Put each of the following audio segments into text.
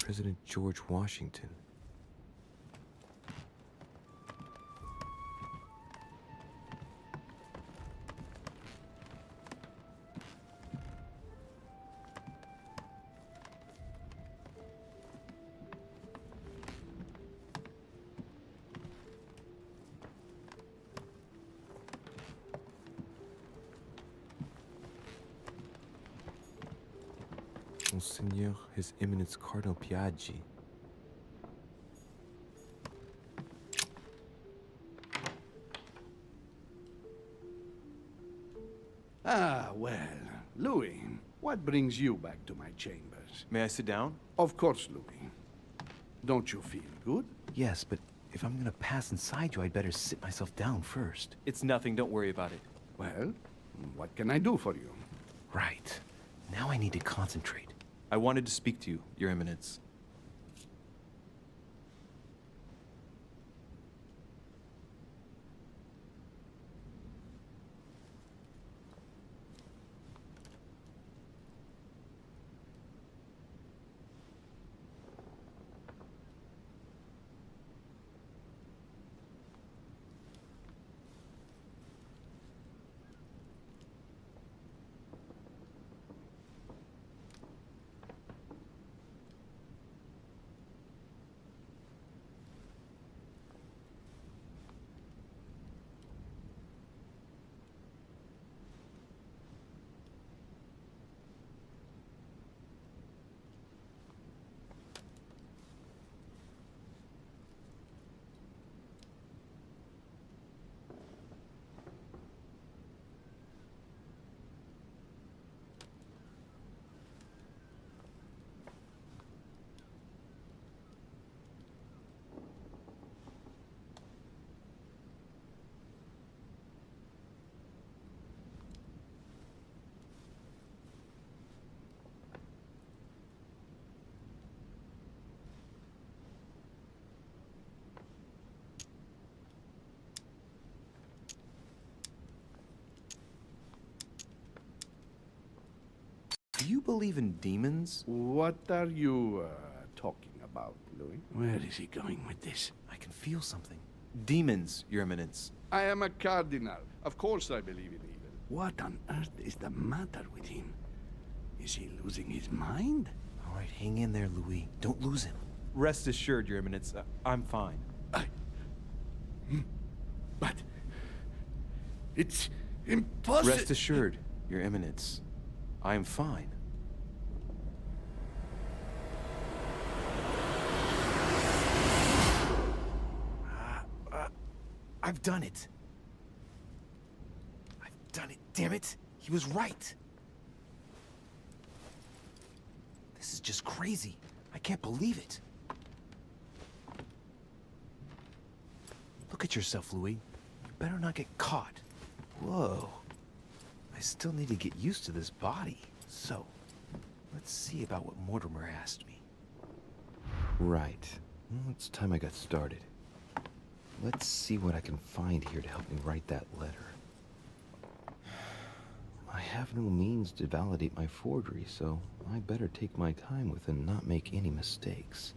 President George Washington. Monseigneur, His Eminence Cardinal Piaggi. Ah, well, Louis, what brings you back to my chambers? May I sit down? Of course, Louis. Don't you feel good? Yes, but if I'm gonna pass inside you, I'd better sit myself down first. It's nothing, don't worry about it. Well, what can I do for you? Right. Now I need to concentrate. I wanted to speak to you, Your Eminence. Do you believe in demons? What are you talking about, Louis? Where is he going with this? I can feel something. Demons, Your Eminence. I am a cardinal. Of course I believe in evil. What on earth is the matter with him? Is he losing his mind? All right, hang in there, Louis. Don't lose him. Rest assured, Your Eminence, I'm fine. But it's impossible. Rest assured, Your Eminence, I am fine. I've done it. I've done it, damn it. He was right. This is just crazy. I can't believe it. Look at yourself, Louis. You better not get caught. Whoa. I still need to get used to this body. So, let's see about what Mortimer asked me. Right. Well, it's time I got started. Let's see what I can find here to help me write that letter. I have no means to validate my forgery, so I better take my time with it and not make any mistakes.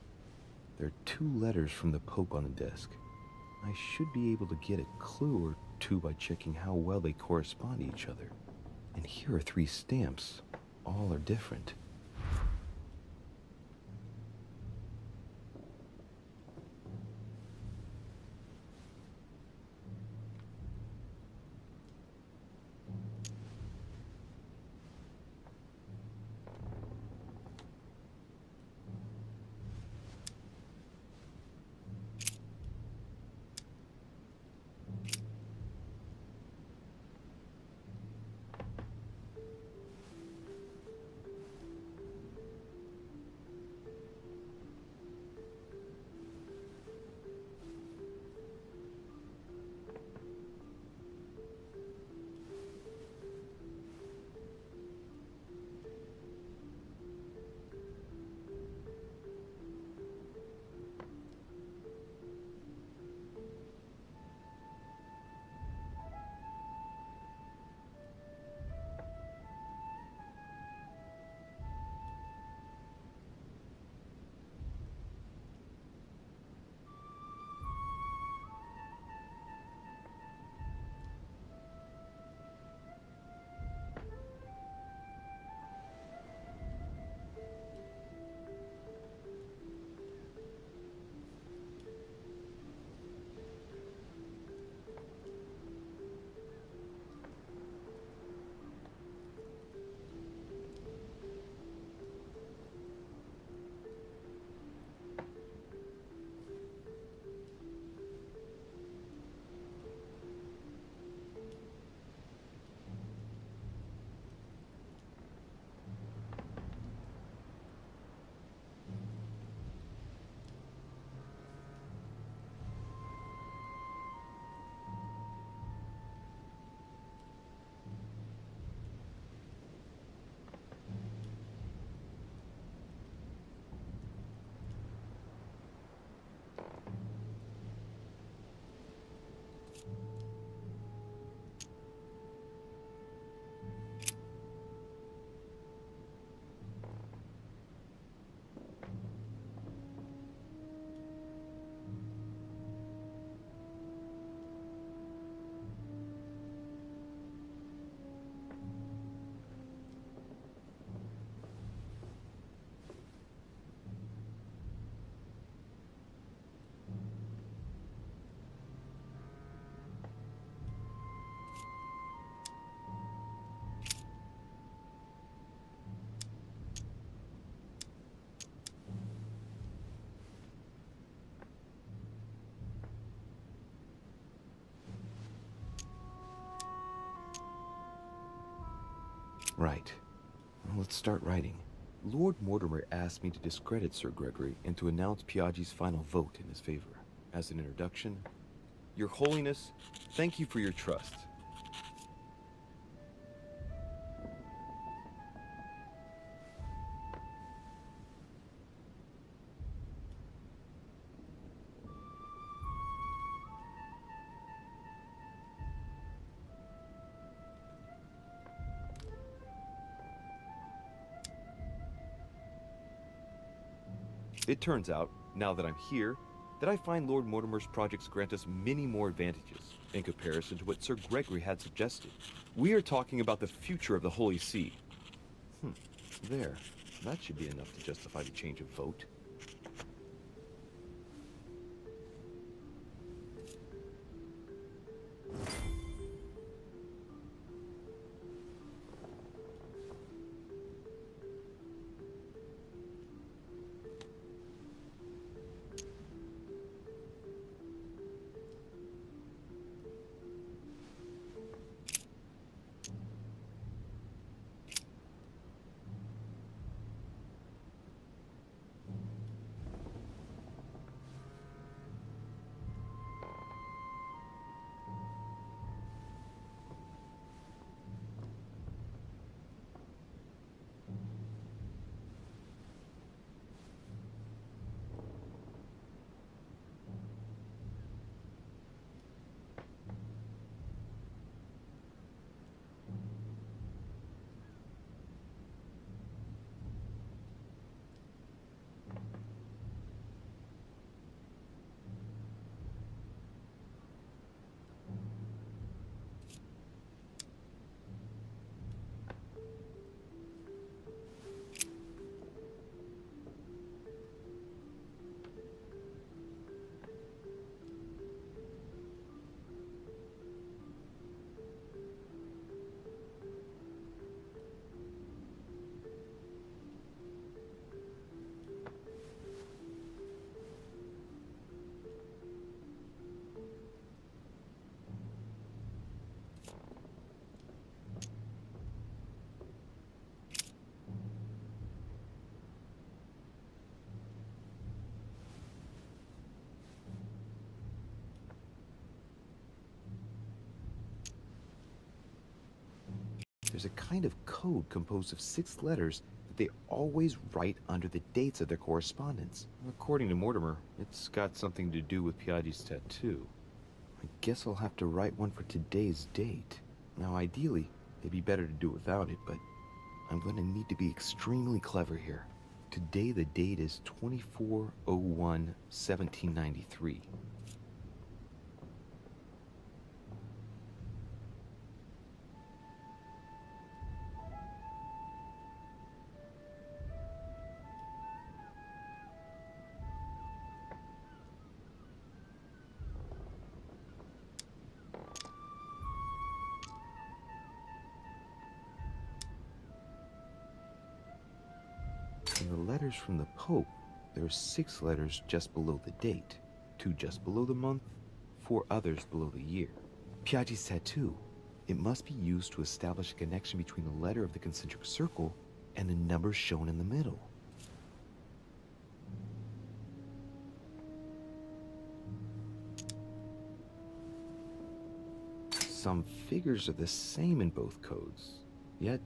There are 2 letters from the Pope on the desk. I should be able to get a clue or 2 by checking how well they correspond to each other. And here are 3 stamps. All are different. Right. Well, let's start writing. Lord Mortimer asked me to discredit Sir Gregory and to announce Piaggi's final vote in his favor. As an introduction, Your Holiness, thank you for your trust. It turns out, now that I'm here, that I find Lord Mortimer's projects grant us many more advantages in comparison to what Sir Gregory had suggested. We are talking about the future of the Holy See. There. That should be enough to justify the change of vote. There's a kind of code composed of 6 letters that they always write under the dates of their correspondence. According to Mortimer, it's got something to do with Piaggi's tattoo. I guess I'll have to write one for today's date. Now, ideally, it'd be better to do without it, but I'm going to need to be extremely clever here. Today the date is 24/01/1793. In the letters from the Pope, there are 6 letters just below the date, 2 just below the month, 4 others below the year. Piaggi's tattoo. It must be used to establish a connection between the letter of the concentric circle and the number shown in the middle. Some figures are the same in both codes, yet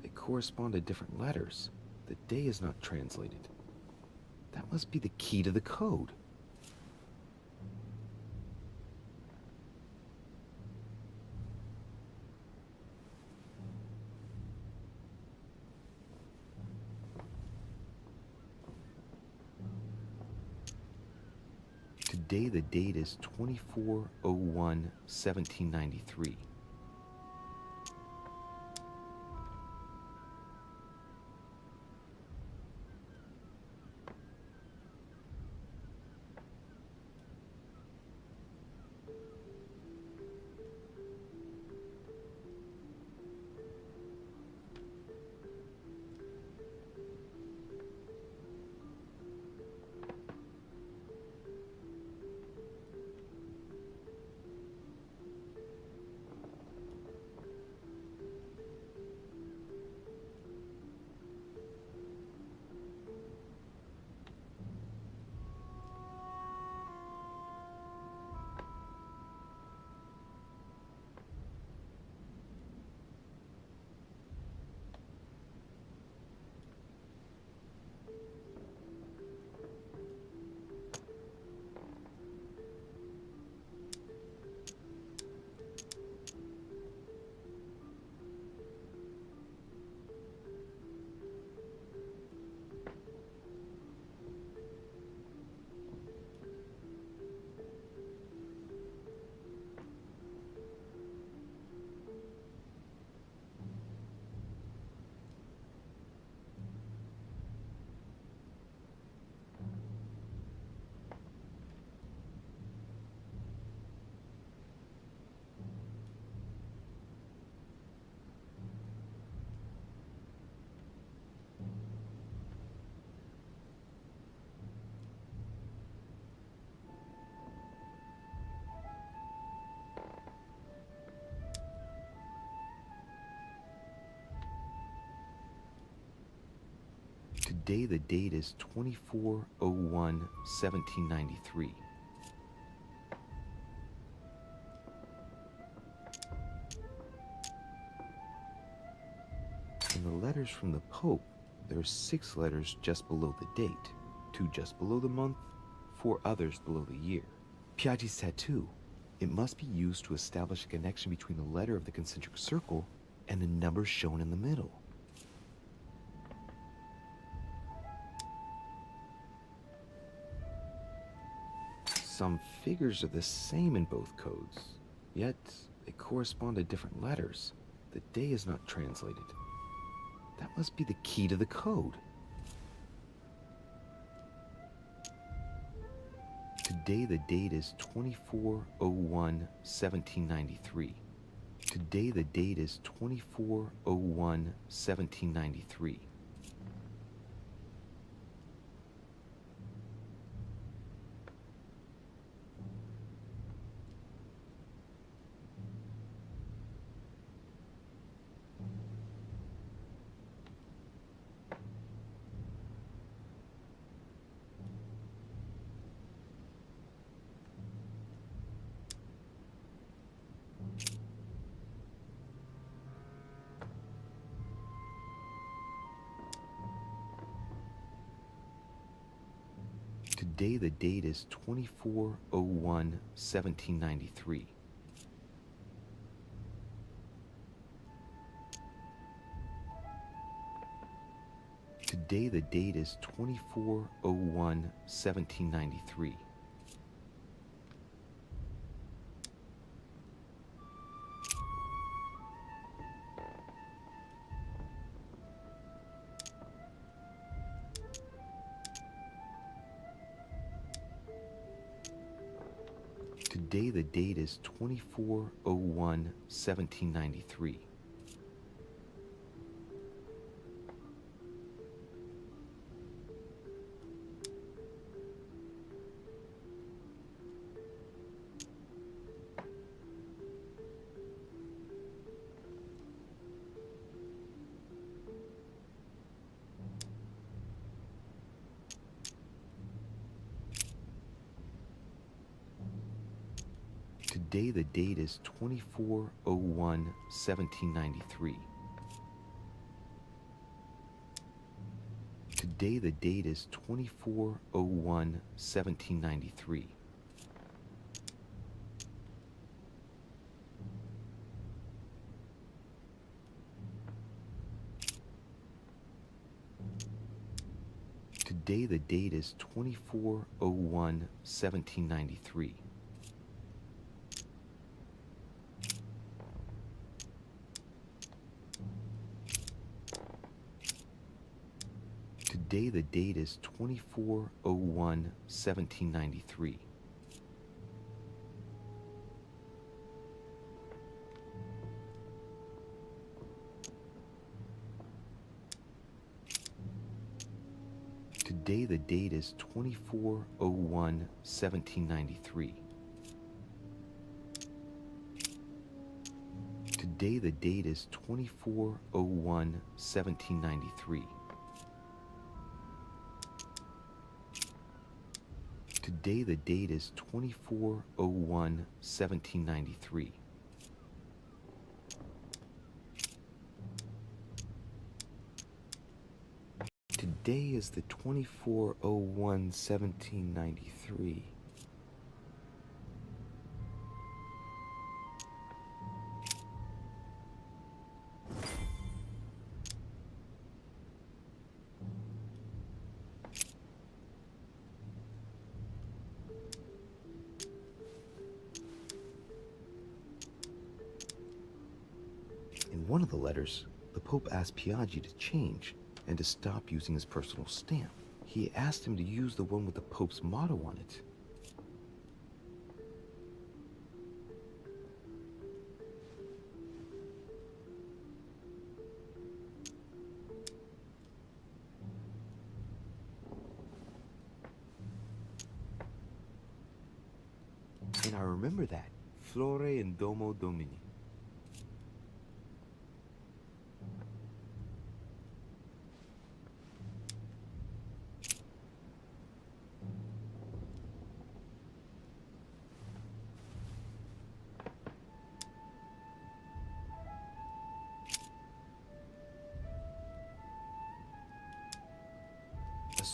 they correspond to different letters. The day is not translated. That must be the key to the code. Today the date is 24/01/1793. Today the date is 24/01/1793. In the letters from the Pope, there are 6 letters just below the date, 2 just below the month, 4 others below the year. Piaggi's tattoo. It must be used to establish a connection between the letter of the concentric circle and the number shown in the middle. Some figures are the same in both codes, yet they correspond to different letters. The day is not translated. That must be the key to the code. Today the date is 24/01/1793. Today the date is 24/01/1793. Today the date is 24/01/1793. Today the date is 24/01/1793. Today the date is 24/01/1793. Today the date is 24/01/1793. Today the date is 24/01/1793. Today the date is 24/01/1793. Today the date is 24/01/1793. Today the date is 24/01/1793. Today the date is 24/01/1793. Today the date is 24/01/1793. Today is the 24/01/1793. In one of the letters, the Pope asked Piaggi to change and to stop using his personal stamp. He asked him to use the one with the Pope's motto on it. And I remember that. Flore in Domo Domini.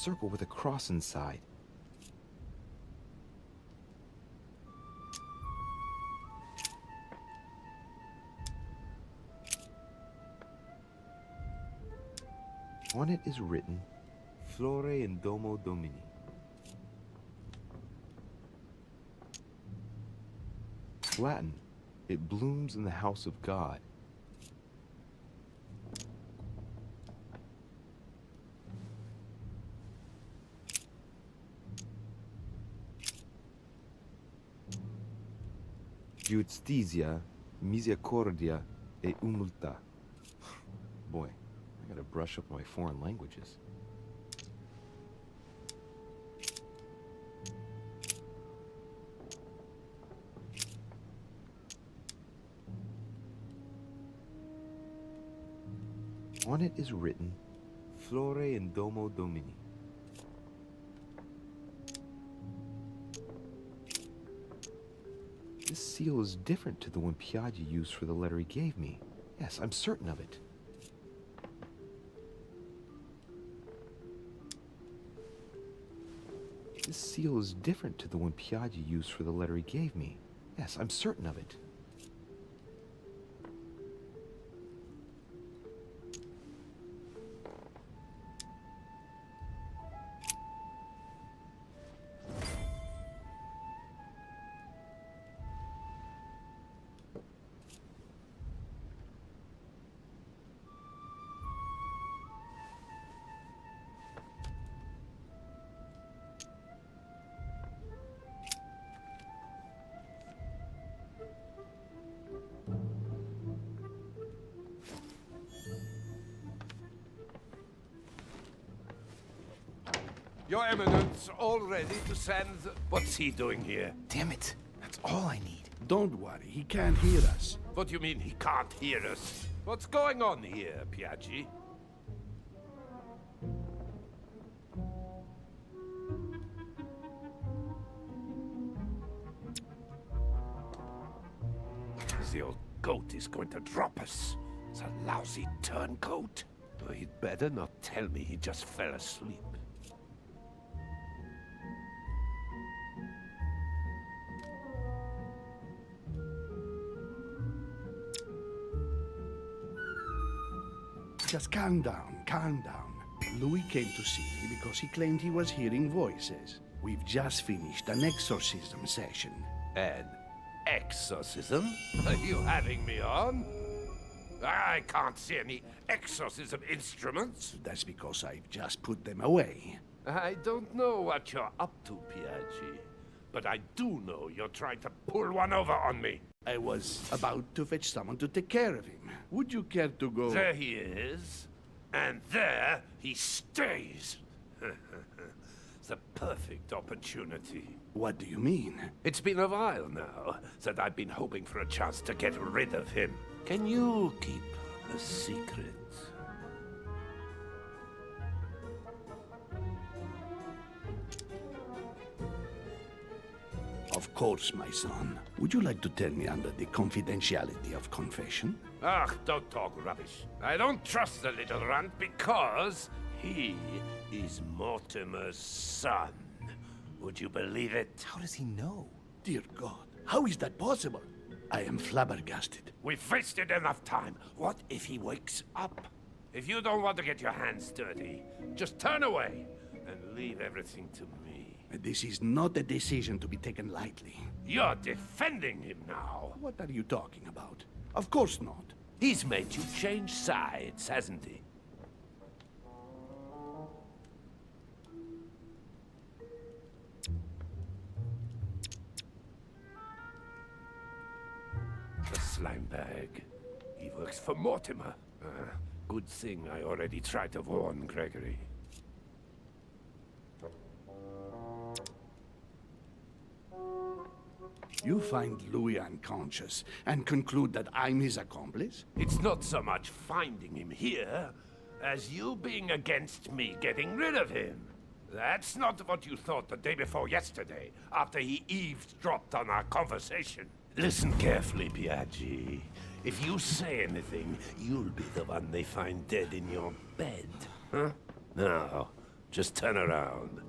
circle with a cross inside. On it is written, Flore in Domo Domini. Latin, it blooms in the house of God. Giustizia, misericordia e umiltà. Boy, I gotta brush up my foreign languages. On it is written, Flore in Domo Domini. This seal is different to the one Piaggi used for the letter he gave me. Yes, I'm certain of it. This seal is different to the one Piaggi used for the letter he gave me. Yes, I'm certain of it. Your Eminence, all ready to send... What's he doing here? Damn it. That's all I need. Don't worry, he can't hear us. What do you mean he can't hear us? What's going on here, Piaggi? The old goat is going to drop us. It's a lousy turncoat. Oh, he'd better not tell me he just fell asleep. Just calm down, calm down. Louis came to see me because he claimed he was hearing voices. We've just finished an exorcism session. An exorcism? Are you having me on? I can't see any exorcism instruments. That's because I've just put them away. I don't know what you're up to, Piaggi, but I do know you're trying to pull one over on me. I was about to fetch someone to take care of him. Would you care to go? There he is, and there he stays. It's the perfect opportunity. What do you mean? It's been a while now that I've been hoping for a chance to get rid of him. Can you keep a secret? Of course, my son. Would you like to tell me under the confidentiality of confession? Ach, don't talk rubbish. I don't trust the little runt because he is Mortimer's son. Would you believe it? How does he know? Dear God, how is that possible? I am flabbergasted. We've wasted enough time. What if he wakes up? If you don't want to get your hands dirty, just turn away and leave everything to me. This is not a decision to be taken lightly. You're defending him now. What are you talking about? Of course not. He's made you change sides, hasn't he? The slime bag. He works for Mortimer. Good thing I already tried to warn Gregory. You find Louis unconscious and conclude that I'm his accomplice? It's not so much finding him here as you being against me getting rid of him. That's not what you thought the day before yesterday, after he eavesdropped on our conversation. Listen carefully, Piaggi. If you say anything, you'll be the one they find dead in your bed. Huh? Now, Just turn around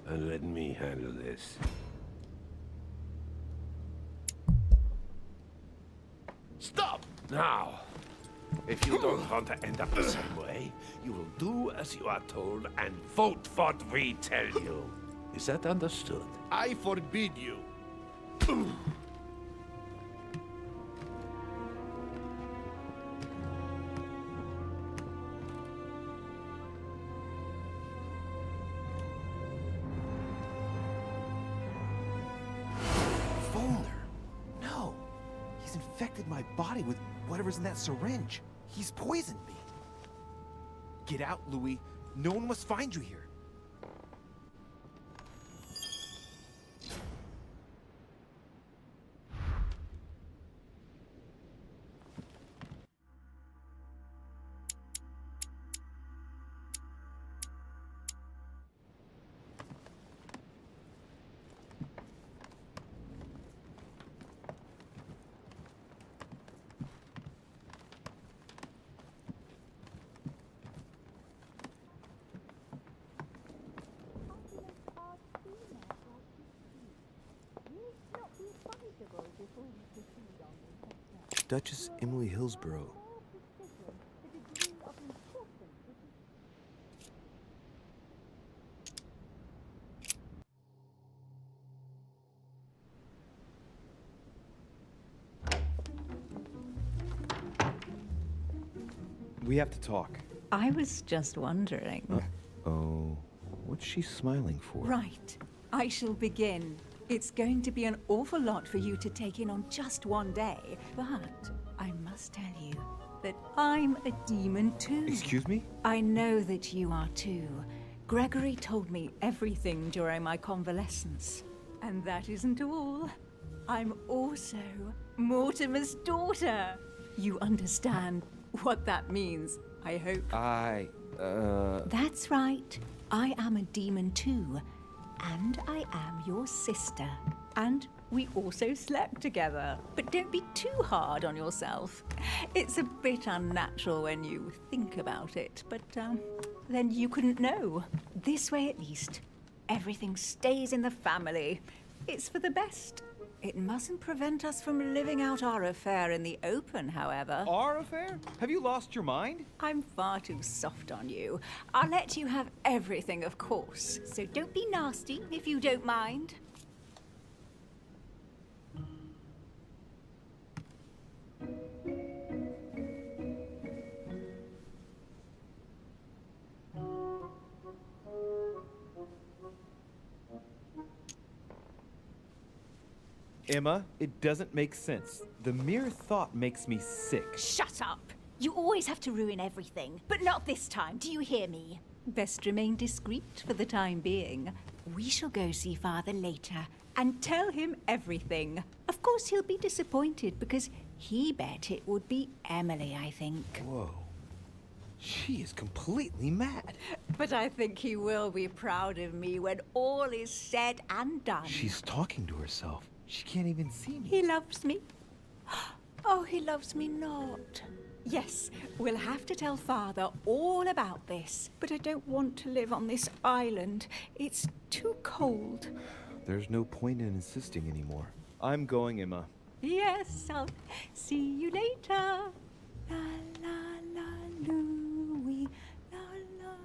and let me handle this. Stop! Now, if you don't want to end up the same way, you will do as you are told and vote what we tell you. Is that understood? I forbid you. No! He's infected my body with whatever's in that syringe. He's poisoned me. Get out, Louis. No one must find you here. Duchess Emily Hillsborough. We have to talk. I was just wondering. Oh, what's she smiling for? Right, I shall begin. It's going to be an awful lot for you to take in on just one day, but I must tell you that I'm a demon too. Excuse me? I know that you are too. Gregory told me everything during my convalescence. And that isn't all. I'm also Mortimer's daughter. You understand what that means, I hope. That's right. I am a demon too. And I am your sister. And we also slept together. But don't be too hard on yourself. It's a bit unnatural when you think about it, but then you couldn't know. This way at least, everything stays in the family. It's for the best. It mustn't prevent us from living out our affair in the open, however. Our affair? Have you lost your mind? I'm far too soft on you. I'll let you have everything, of course. So don't be nasty, if you don't mind. Emma, it doesn't make sense. The mere thought makes me sick. Shut up! You always have to ruin everything. But not this time, do you hear me? Best remain discreet for the time being. We shall go see Father later and tell him everything. Of course he'll be disappointed because he bet it would be Emily, I think. Whoa. She is completely mad. But I think he will be proud of me when all is said and done. She's talking to herself. She can't even see me. He loves me. Oh, he loves me not. Yes, we'll have to tell Father all about this. But I don't want to live on this island. It's too cold. There's no point in insisting anymore. I'm going, Emma. Yes, I'll see you later. La la la Louie. La la la.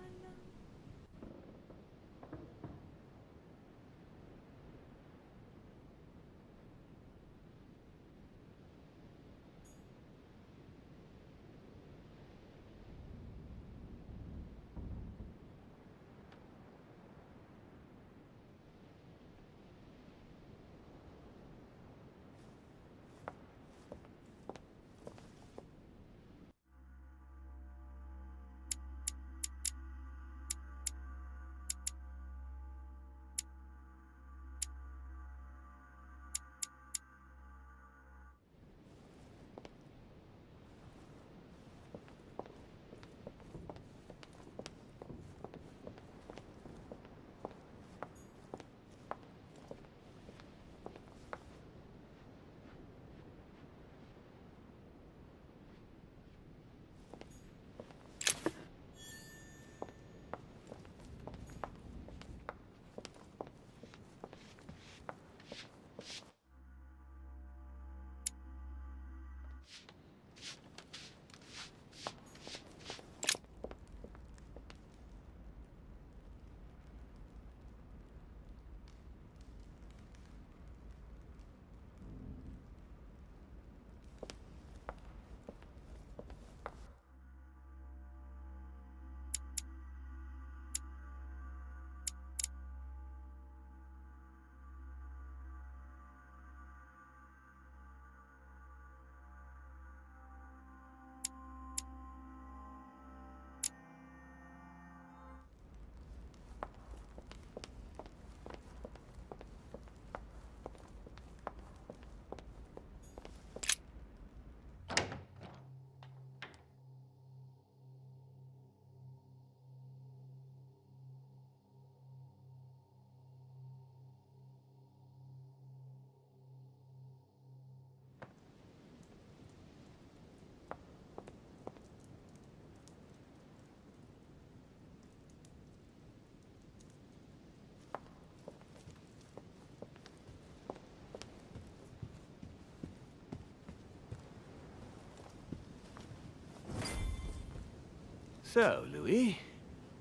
So, Louis,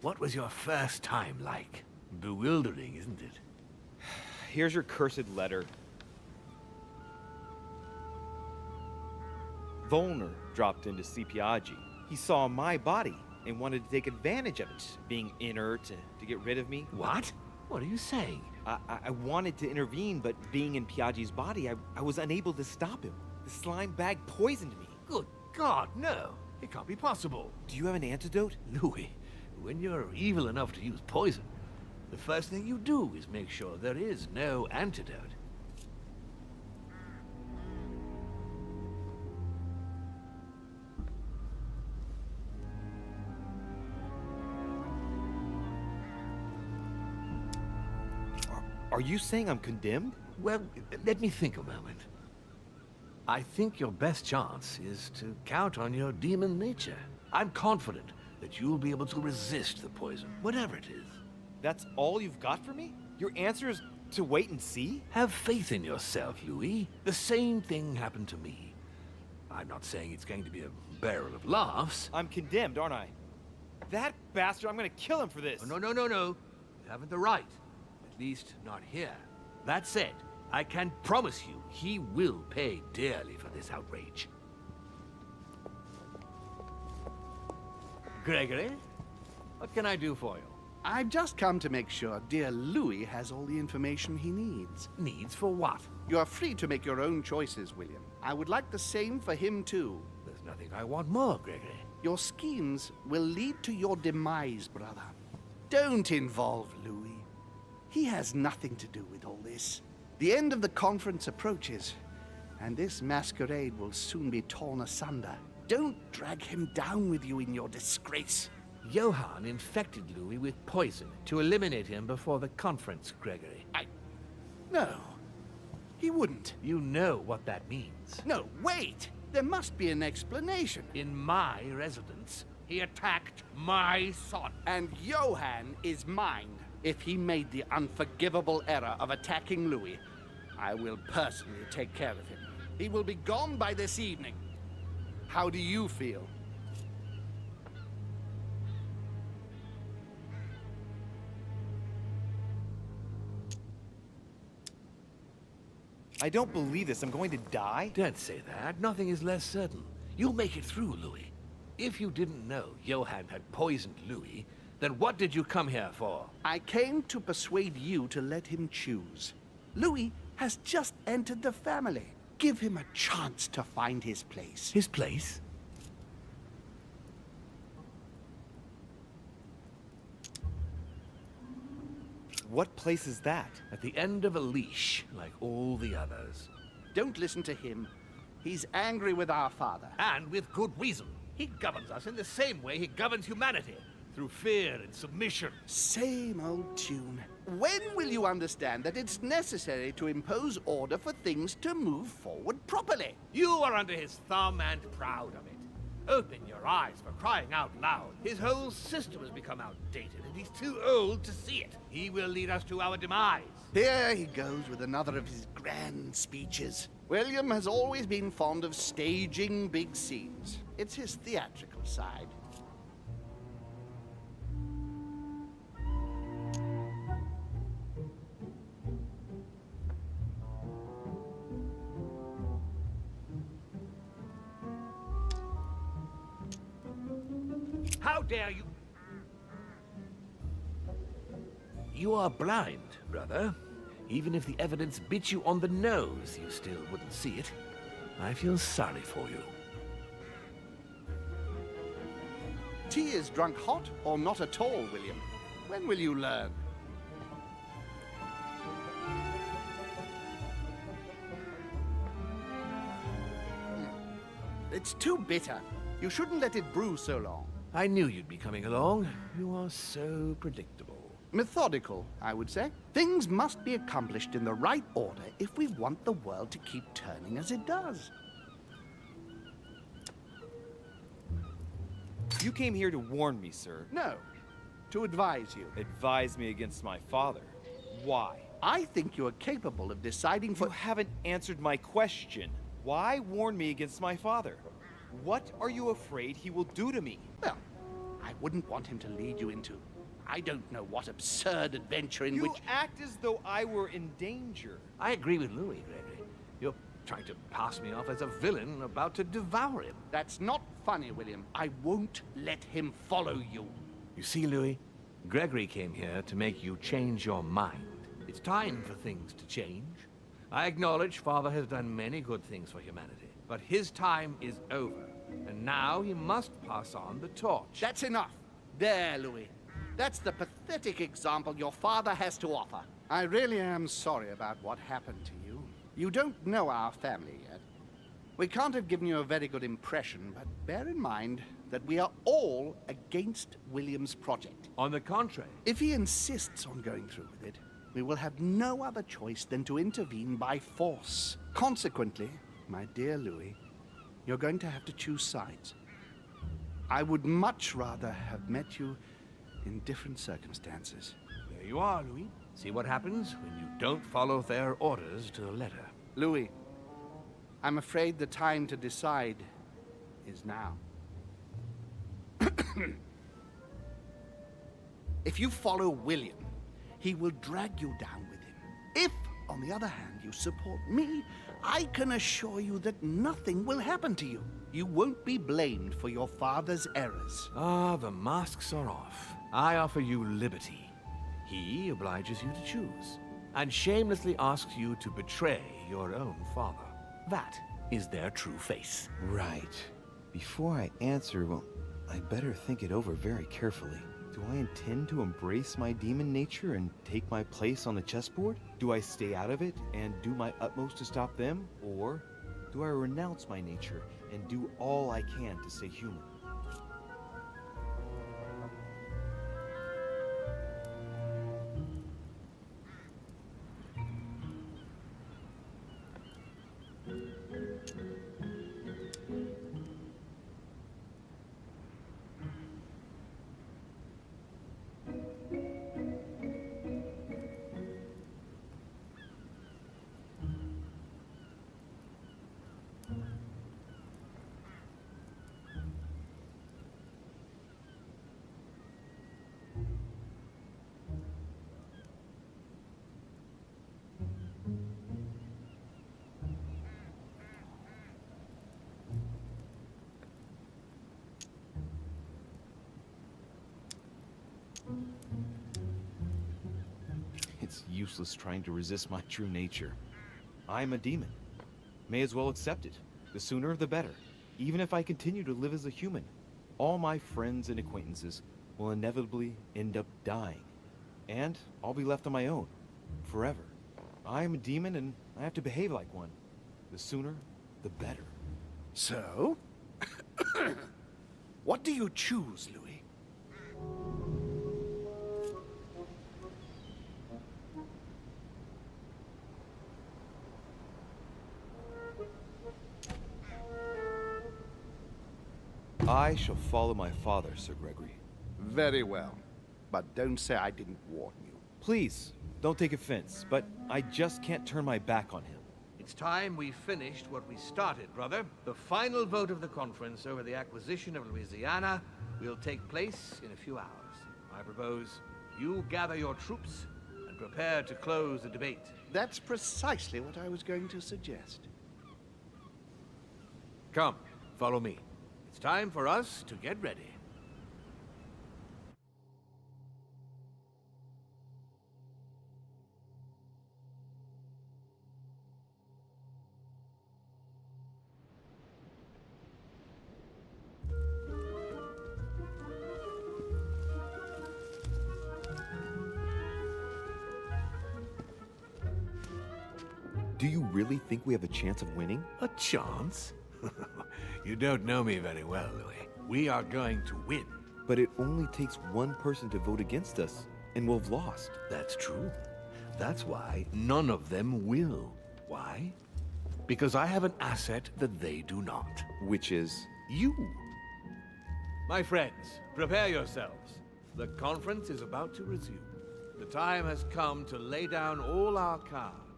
what was your first time like? Bewildering, isn't it? Here's your cursed letter. Volner dropped into Piaggi. He saw my body and wanted to take advantage of it, being inert, to get rid of me. What? What are you saying? I wanted to intervene, but being in Piaggi's body, I was unable to stop him. The slime bag poisoned me. Good God, no. It can't be possible. Do you have an antidote? Louis, when you're evil enough to use poison, the first thing you do is make sure there is no antidote. Are you saying I'm condemned? Well, let me think a moment. I think your best chance is to count on your demon nature. I'm confident that you'll be able to resist the poison, whatever it is. That's all you've got for me? Your answer is to wait and see? Have faith in yourself, Louis. The same thing happened to me. I'm not saying it's going to be a barrel of laughs. I'm condemned, aren't I? That bastard, I'm gonna kill him for this. Oh, no. You haven't the right. At least not here. That said, I can promise you he will pay dearly for this outrage. Gregory, what can I do for you? I've just come to make sure dear Louis has all the information he needs. Needs for what? You are free to make your own choices, William. I would like the same for him too. There's nothing I want more, Gregory. Your schemes will lead to your demise, brother. Don't involve Louis. He has nothing to do with all this. The end of the conference approaches, and this masquerade will soon be torn asunder. Don't drag him down with you in your disgrace. Johann infected Louis with poison to eliminate him before the conference, Gregory. No, he wouldn't. You know what that means. No, wait! There must be an explanation. In my residence, he attacked my son. And Johann is mine. If he made the unforgivable error of attacking Louis, I will personally take care of him. He will be gone by this evening. How do you feel? I don't believe this. I'm going to die? Don't say that. Nothing is less certain. You'll make it through, Louis. If you didn't know Johann had poisoned Louis, then what did you come here for? I came to persuade you to let him choose. Louis has just entered the family. Give him a chance to find his place. His place? What place is that? At the end of a leash, like all the others. Don't listen to him. He's angry with our father. And with good reason. He governs us in the same way he governs humanity. Through fear and submission. Same old tune. When will you understand that it's necessary to impose order for things to move forward properly? You are under his thumb and proud of it. Open your eyes, for crying out loud. His whole system has become outdated, and he's too old to see it. He will lead us to our demise. Here he goes with another of his grand speeches. William has always been fond of staging big scenes. It's his theatrical side. How dare you? You are blind, brother. Even if the evidence bit you on the nose, you still wouldn't see it. I feel sorry for you. Tea is drunk hot or not at all, William? When will you learn? It's too bitter. You shouldn't let it brew so long. I knew you'd be coming along. You are so predictable. Methodical, I would say. Things must be accomplished in the right order if we want the world to keep turning as it does. You came here to warn me, sir. No, to advise you. Advise me against my father. Why? I think you are capable of deciding for... You haven't answered my question. Why warn me against my father? What are you afraid he will do to me? Well, I wouldn't want him to lead you into I don't know what absurd adventure in You which... act as though I were in danger. I agree with Louis, Gregory. You're trying to pass me off as a villain about to devour him. That's not funny, William. I won't let him follow you. You see, Louis, Gregory came here to make you change your mind. It's time for things to change. I acknowledge Father has done many good things for humanity, but his time is over, and now he must pass on the torch. That's enough. There, Louis. That's the pathetic example your father has to offer. I really am sorry about what happened to you. You don't know our family yet. We can't have given you a very good impression, but bear in mind that we are all against William's project. On the contrary, If he insists on going through with it, we will have no other choice than to intervene by force. Consequently, my dear Louis, you're going to have to choose sides. I would much rather have met you in different circumstances. there you are, Louis. See what happens when you don't follow their orders to the letter. Louis, I'm afraid the time to decide is now. If you follow William, he will drag you down with him. If, on the other hand, you support me, I can assure you that nothing will happen to you. You won't be blamed for your father's errors. Ah, the masks are off. I offer you liberty. He obliges you to choose, and shamelessly asks you to betray your own father. That is their true face. Right. Before I answer, well, I'd better think it over very carefully. Do I intend to embrace my demon nature and take my place on the chessboard? Do I stay out of it and do my utmost to stop them? Or do I renounce my nature and do all I can to stay human? It's useless trying to resist my true nature. I'm a demon. May as well accept it. The sooner the better. Even if I continue to live as a human, all my friends and acquaintances will inevitably end up dying. And I'll be left on my own. Forever. I'm a demon and I have to behave like one. The sooner, the better. So? What do you choose, Louis? I shall follow my father, Sir Gregory. Very well. But don't say I didn't warn you. Please, don't take offense, but I just can't turn my back on him. It's time we finished what we started, brother. The final vote of the conference over the acquisition of Louisiana will take place in a few hours. I propose you gather your troops and prepare to close the debate. That's precisely what I was going to suggest. Come, follow me. It's time for us to get ready. Do you really think we have a chance of winning? A chance? You don't know me very well, Louis. We are going to win. But it only takes one person to vote against us, and we'll have lost. That's true. That's why none of them will. Why? Because I have an asset that they do not. Which is... You. My friends, prepare yourselves. The conference is about to resume. The time has come to lay down all our cards.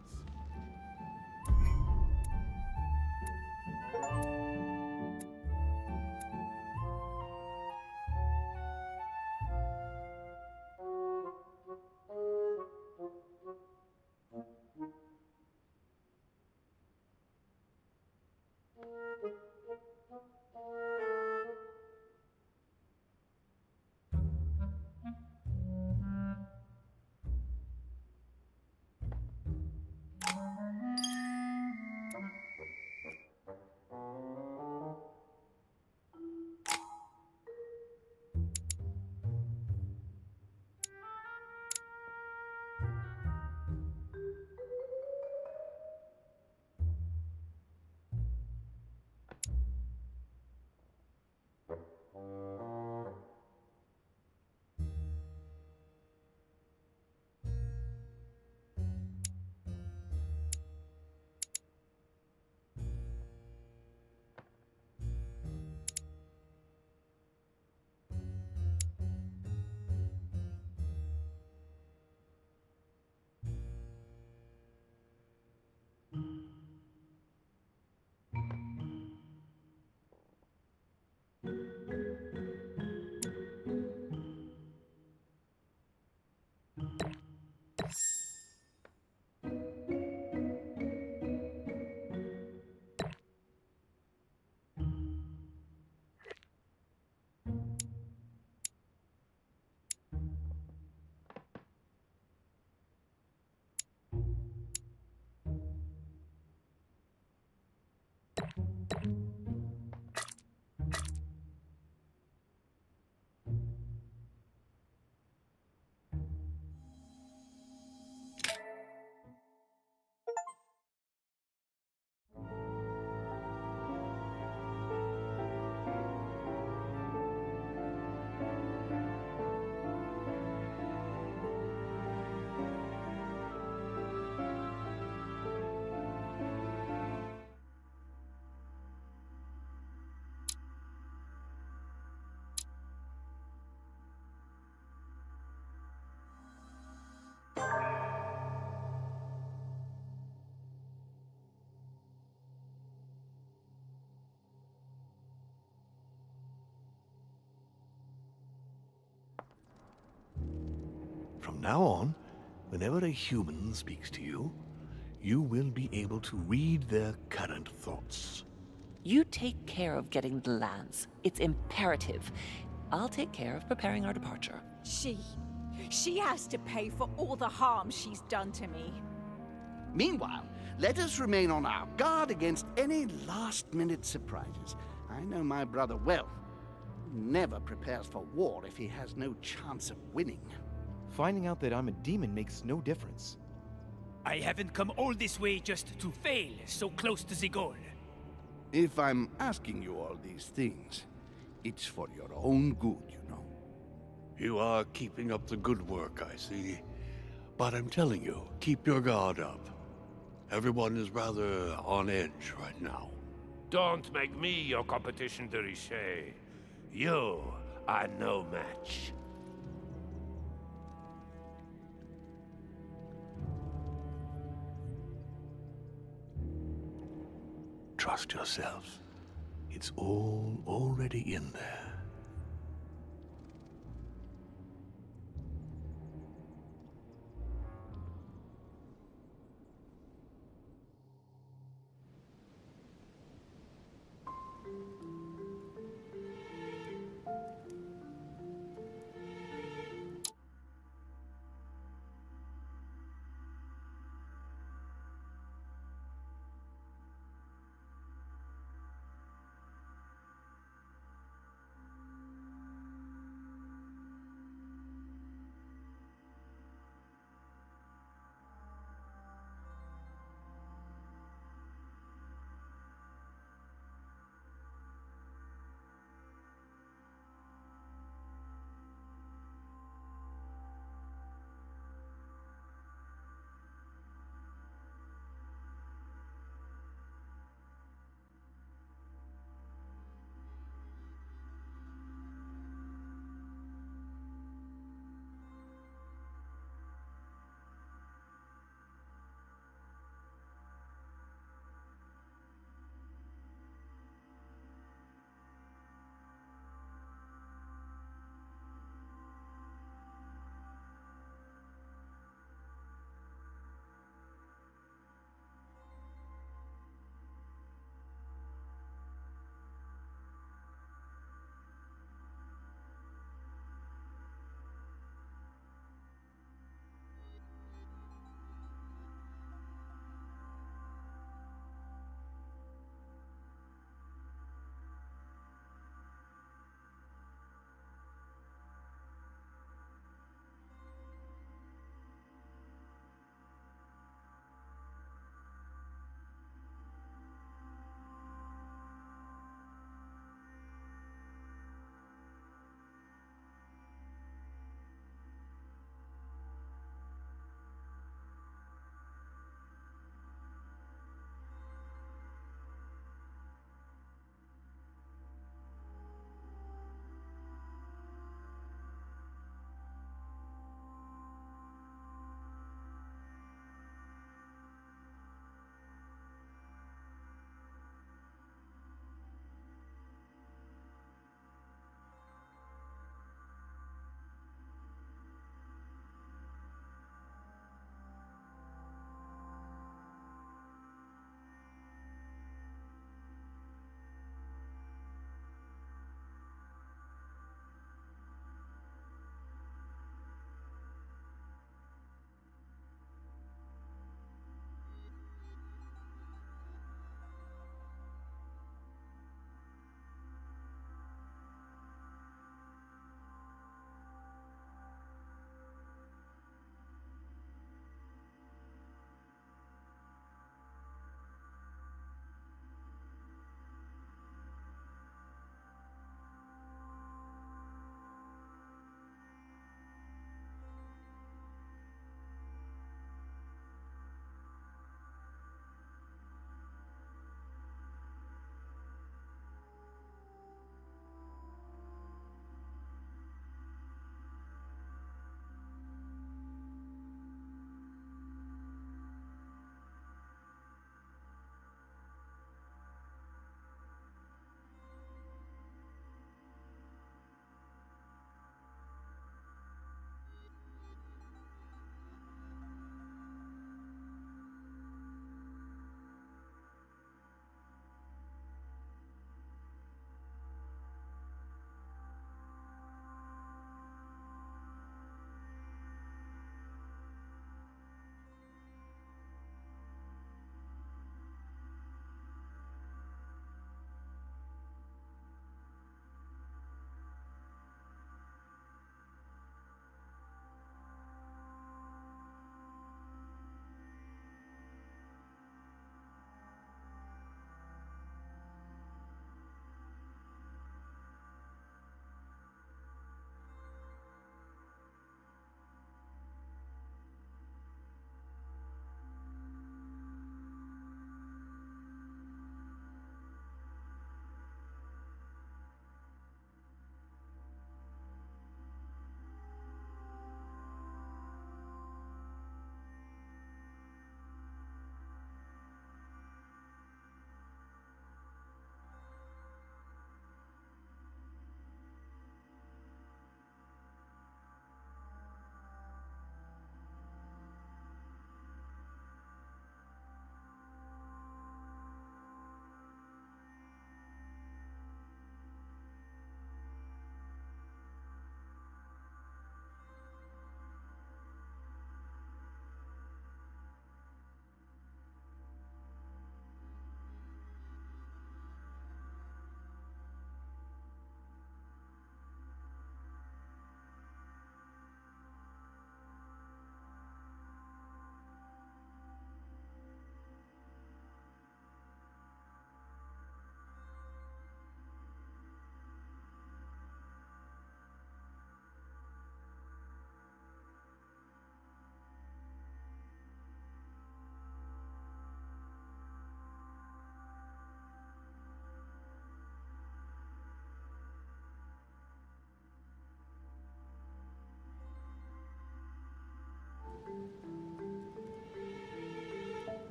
now on, whenever a human speaks to you, you will be able to read their current thoughts. You take care of getting the lands. It's imperative. I'll take care of preparing our departure. She has to pay for all the harm she's done to me. Meanwhile, let us remain on our guard against any last-minute surprises. I know my brother well. Never prepares for war if he has no chance of winning. Finding out that I'm a demon makes no difference. I haven't come all this way just to fail so close to the goal. If I'm asking you all these things, it's for your own good, you know. You are keeping up the good work, I see. But I'm telling you, keep your guard up. Everyone is rather on edge right now. Don't make me your competition, de Richet. You are no match. Trust yourself. It's all already in there.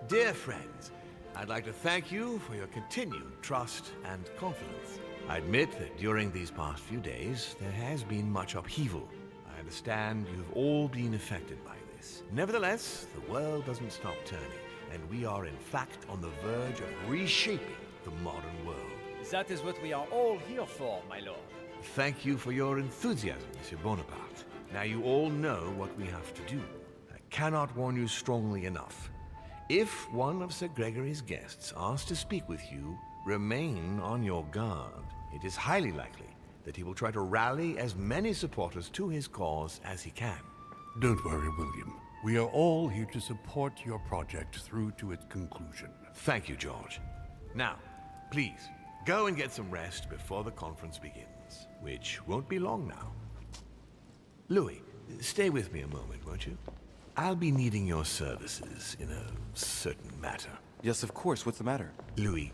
Dear friends, I'd like to thank you for your continued trust and confidence. I admit that during these past few days, there has been much upheaval. I understand you've all been affected by this. Nevertheless, the world doesn't stop turning, and we are in fact on the verge of reshaping the modern world. That is what we are all here for, my lord. Thank you for your enthusiasm, Monsieur Bonaparte. Now you all know what we have to do. I cannot warn you strongly enough. If one of Sir Gregory's guests asks to speak with you, remain on your guard. It is highly likely that he will try to rally as many supporters to his cause as he can. Don't worry, William. We are all here to support your project through to its conclusion. Thank you, George. Now, please, go and get some rest before the conference begins, which won't be long now. Louis, stay with me a moment, won't you? I'll be needing your services in a certain matter. Yes, of course. What's the matter? Louis,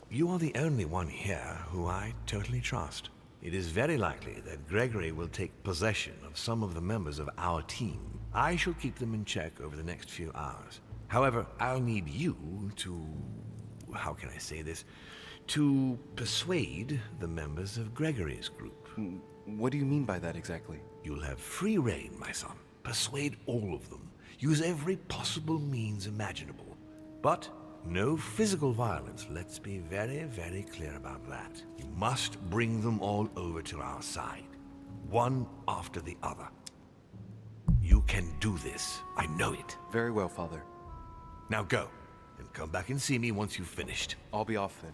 you are the only one here who I totally trust. It is very likely that Gregory will take possession of some of the members of our team. I shall keep them in check over the next few hours. However, I'll need you to... how can I say this? To persuade the members of Gregory's group. What do you mean by that exactly? You'll have free rein, my son. Persuade all of them. Use every possible means imaginable. But no physical violence, let's be very, very clear about that. You must bring them all over to our side, one after the other. You can do this. I know it. Very well, Father. Now go, and come back and see me once you've finished. I'll be off then.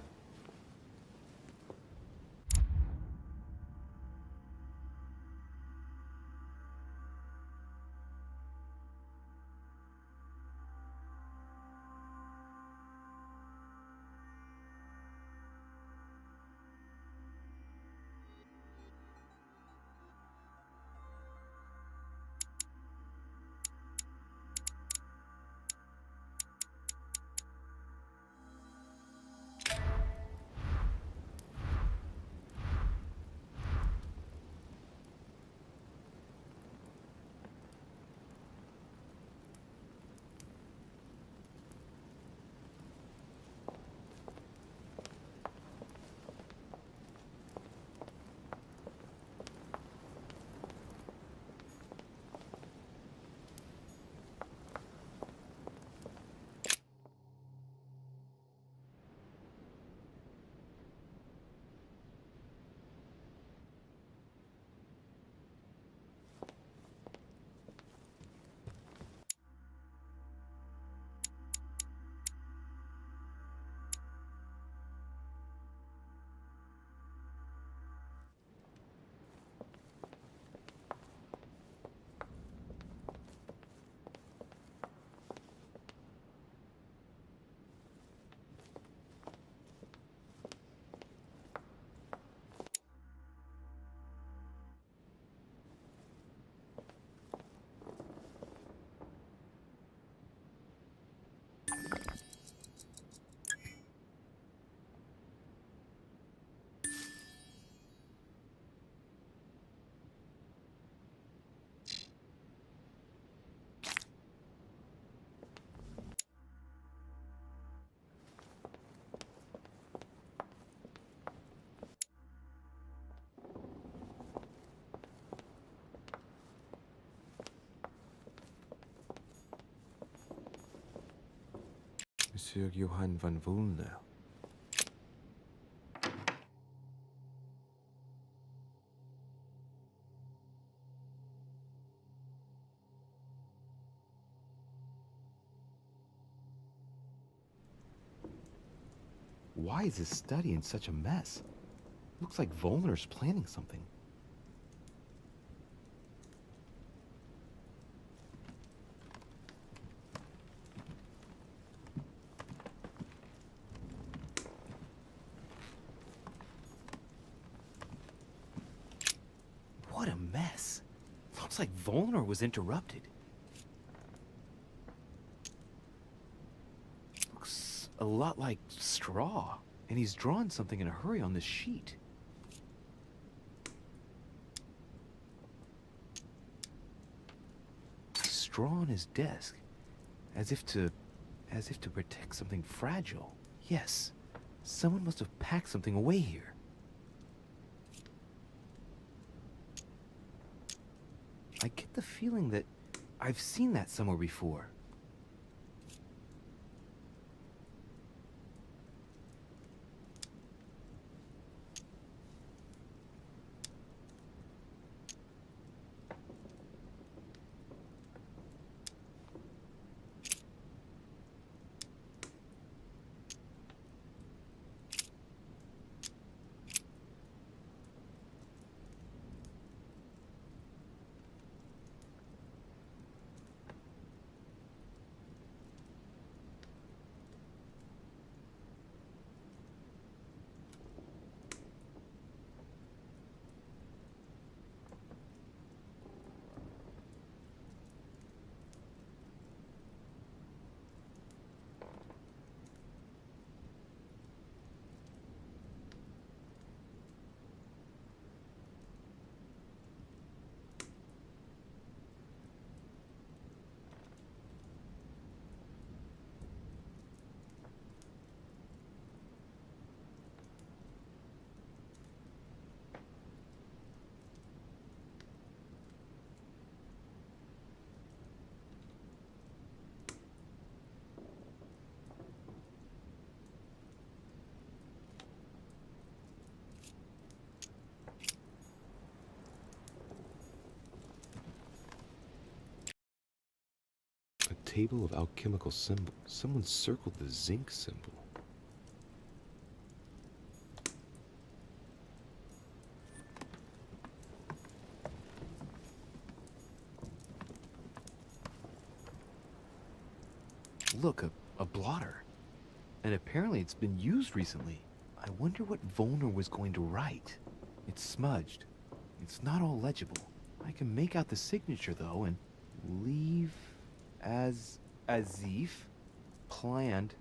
Monsieur Johann van Volnau. Why is his study in such a mess? Looks like Volner's planning something. What a mess. Looks like Volner was interrupted. Looks a lot like straw, and he's drawn something in a hurry on this sheet. Straw on his desk, as if to as if to protect something fragile. Yes, someone must have packed something away here. I get the feeling that I've seen that somewhere before. A table of alchemical symbols. Someone circled the zinc symbol. Look, a blotter. And apparently it's been used recently. I wonder what Volner was going to write. It's smudged. It's not all legible. I can make out the signature though, and leave as if planned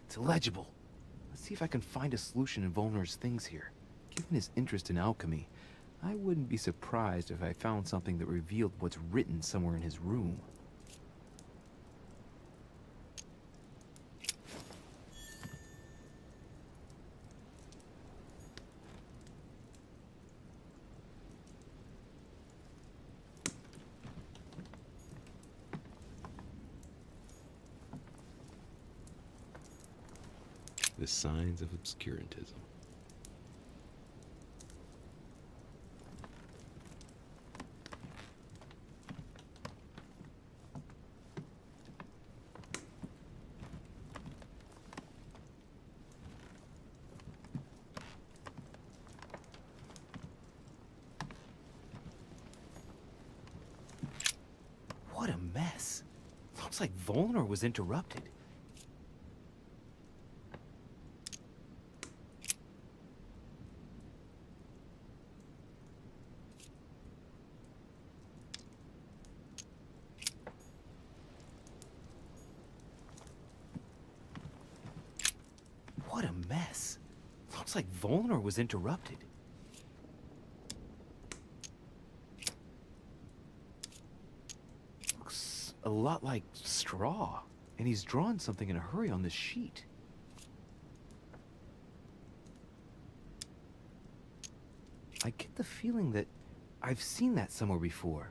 It's illegible. Let's see if I can find a solution in Volner's things here. Given his interest in alchemy, I wouldn't be surprised if I found something that revealed what's written somewhere in his room. The signs of obscurantism. What a mess. Looks like Volner was interrupted. What a mess. Looks like Volner was interrupted. Looks a lot like straw, and he's drawn something in a hurry on this sheet. I get the feeling that I've seen that somewhere before.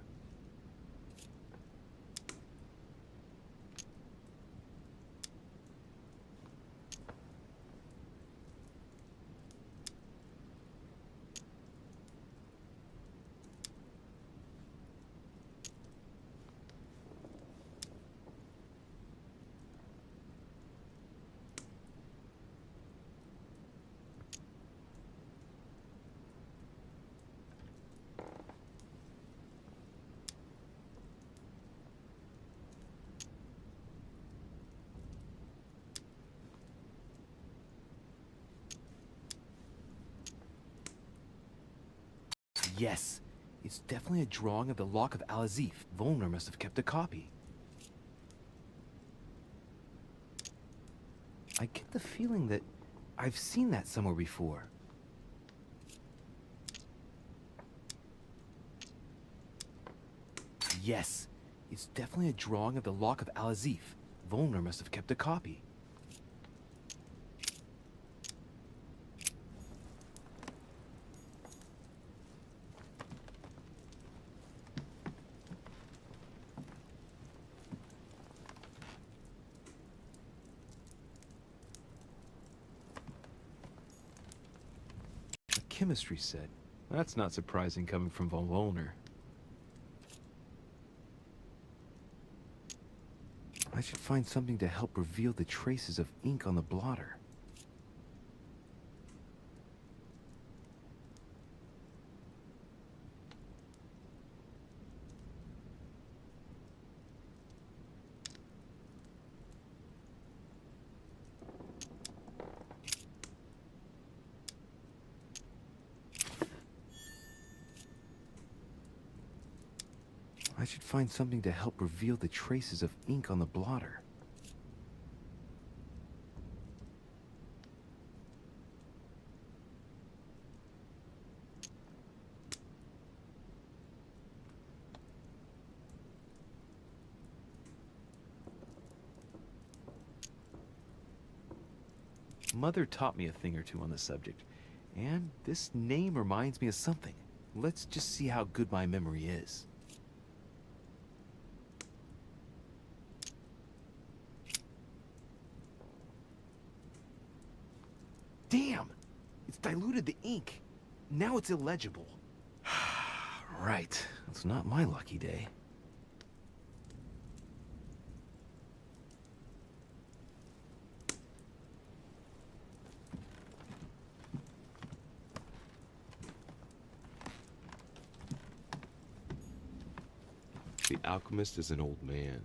Yes, it's definitely a drawing of the Lock of Al-Azif. Volner must have kept a copy. I get the feeling that I've seen that somewhere before. Yes, it's definitely a drawing of the Lock of Al-Azif. Volner must have kept a copy. A chemistry set. That's not surprising coming from von Volner. I should find something to help reveal the traces of ink on the blotter. I should find something to help reveal the traces of ink on the blotter. Mother taught me a thing or two on the subject, and this name reminds me of something. Let's just see how good my memory is. Damn! It's diluted the ink. Now it's illegible. Right. It's not my lucky day. The alchemist is an old man.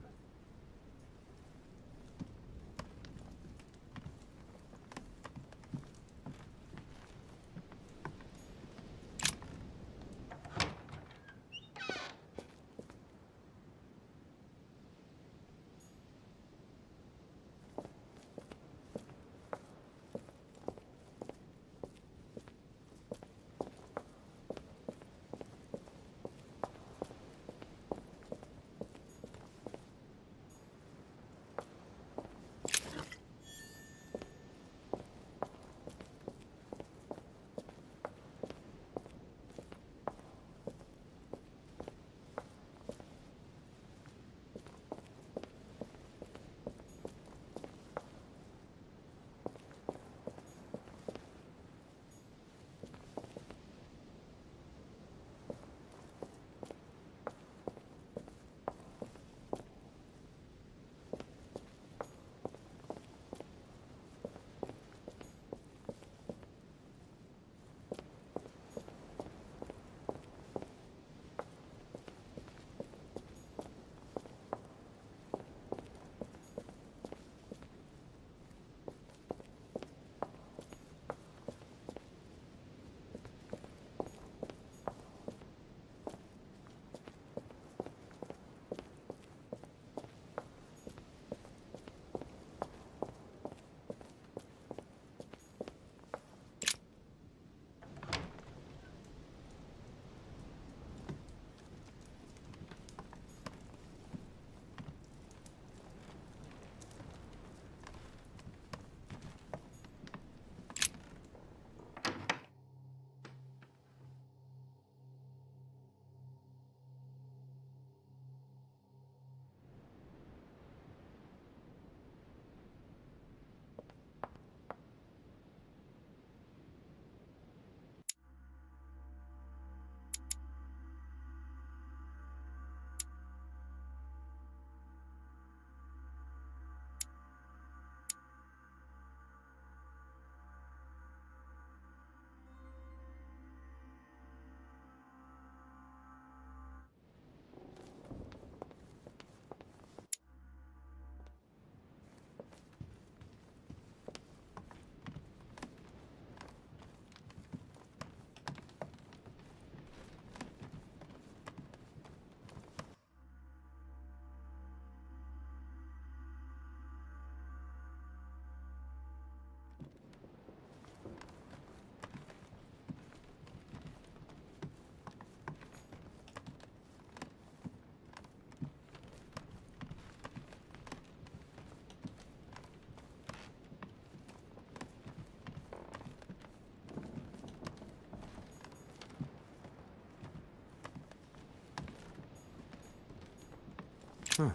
Huh,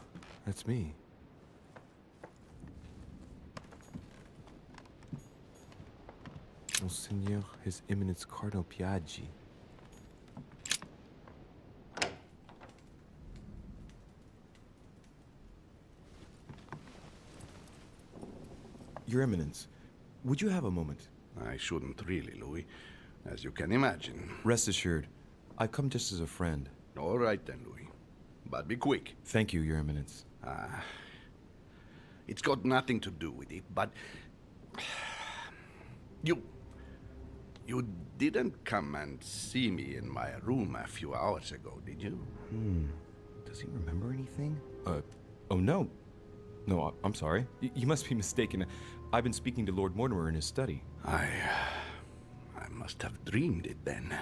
that's me. Monseigneur, His Eminence Cardinal Piaggi. Your Eminence, would you have a moment? I shouldn't really, Louis, as you can imagine. Rest assured, I've come just as a friend. All right then, Louis. But be quick. Thank you, Your Eminence. It's got nothing to do with it, but... You didn't come and see me in my room a few hours ago, did you? Does he remember anything? Oh no. No, I'm sorry. You must be mistaken. I've been speaking to Lord Mortimer in his study. I must have dreamed it then.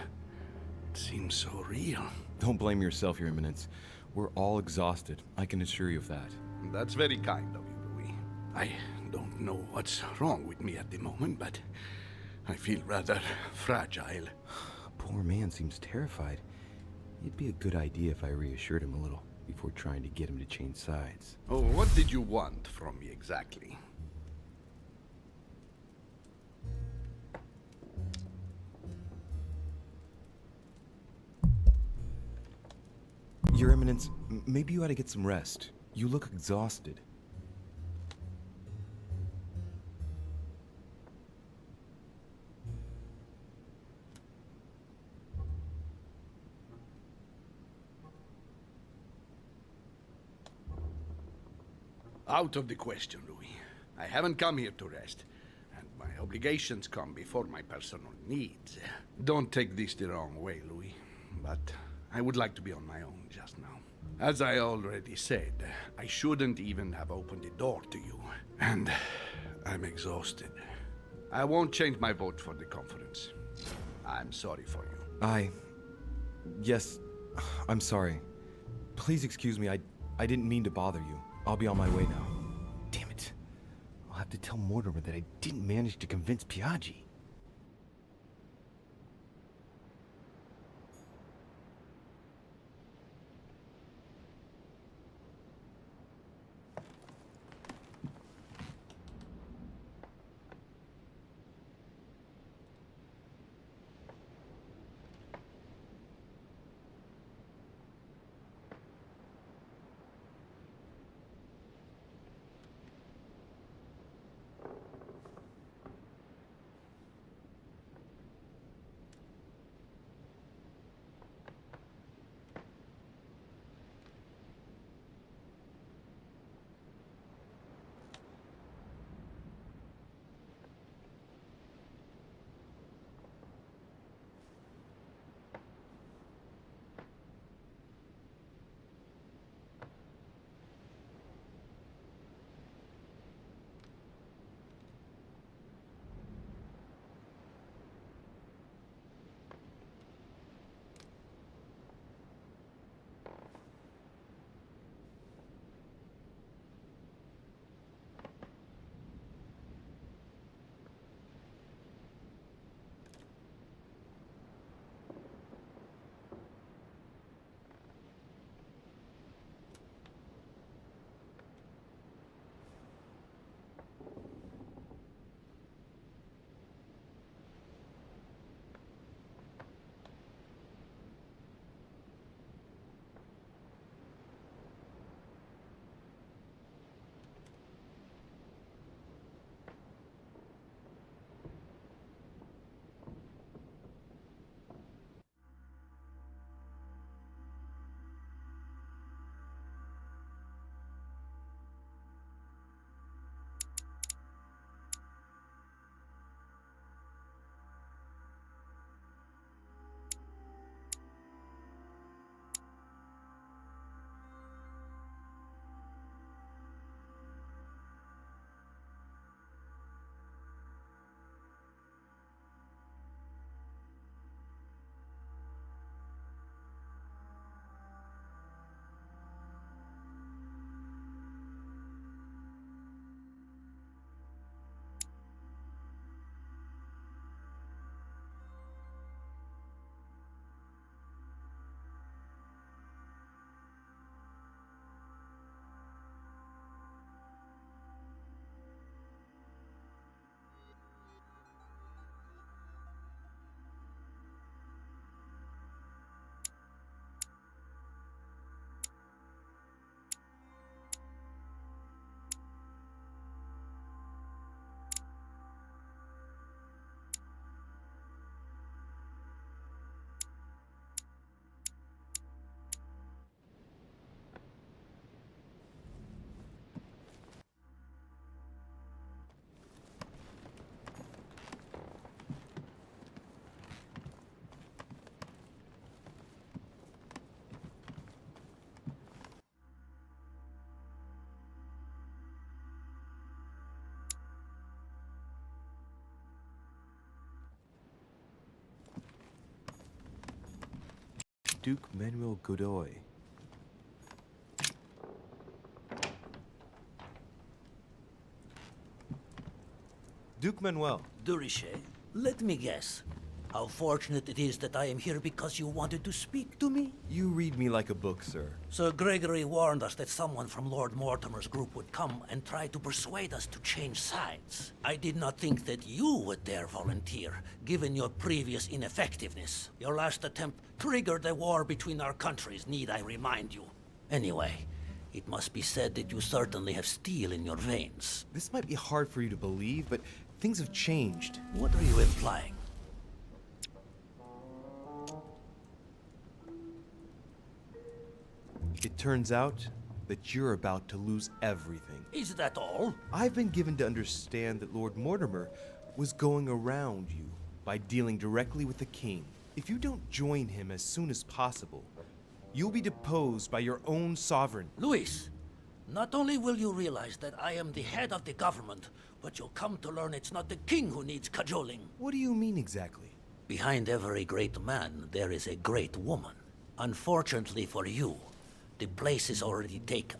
It seems so real. Don't blame yourself, Your Eminence. We're all exhausted. I can assure you of that. That's very kind of you, Louis. I don't know what's wrong with me at the moment, but I feel rather fragile. Poor man seems terrified. It'd be a good idea if I reassured him a little before trying to get him to change sides. Oh, what did you want from me exactly? Your Eminence, maybe you ought to get some rest. You look exhausted. Out of the question, Louis. I haven't come here to rest, and my obligations come before my personal needs. Don't take this the wrong way, Louis, but I would like to be on my own just now. As I already said, I shouldn't even have opened the door to you, and I'm exhausted. I won't change my vote for the conference. I'm sorry for you. Yes, I'm sorry. Please excuse me, I didn't mean to bother you. I'll be on my way now. Damn it. I'll have to tell Mortimer that I didn't manage to convince Piaggi. Duke Manuel Godoy. Duke Manuel. Durishe, let me guess. How fortunate it is that I am here because you wanted to speak to me? You read me like a book, sir. Sir Gregory warned us that someone from Lord Mortimer's group would come and try to persuade us to change sides. I did not think that you would dare volunteer, given your previous ineffectiveness. Your last attempt triggered a war between our countries, need I remind you. Anyway, it must be said that you certainly have steel in your veins. This might be hard for you to believe, but things have changed. What are you implying? It turns out that you're about to lose everything. Is that all? I've been given to understand that Lord Mortimer was going around you by dealing directly with the king. If you don't join him as soon as possible, you'll be deposed by your own sovereign. Luis, not only will you realize that I am the head of the government, but you'll come to learn it's not the king who needs cajoling. What do you mean exactly? Behind every great man, there is a great woman. Unfortunately for you, the place is already taken.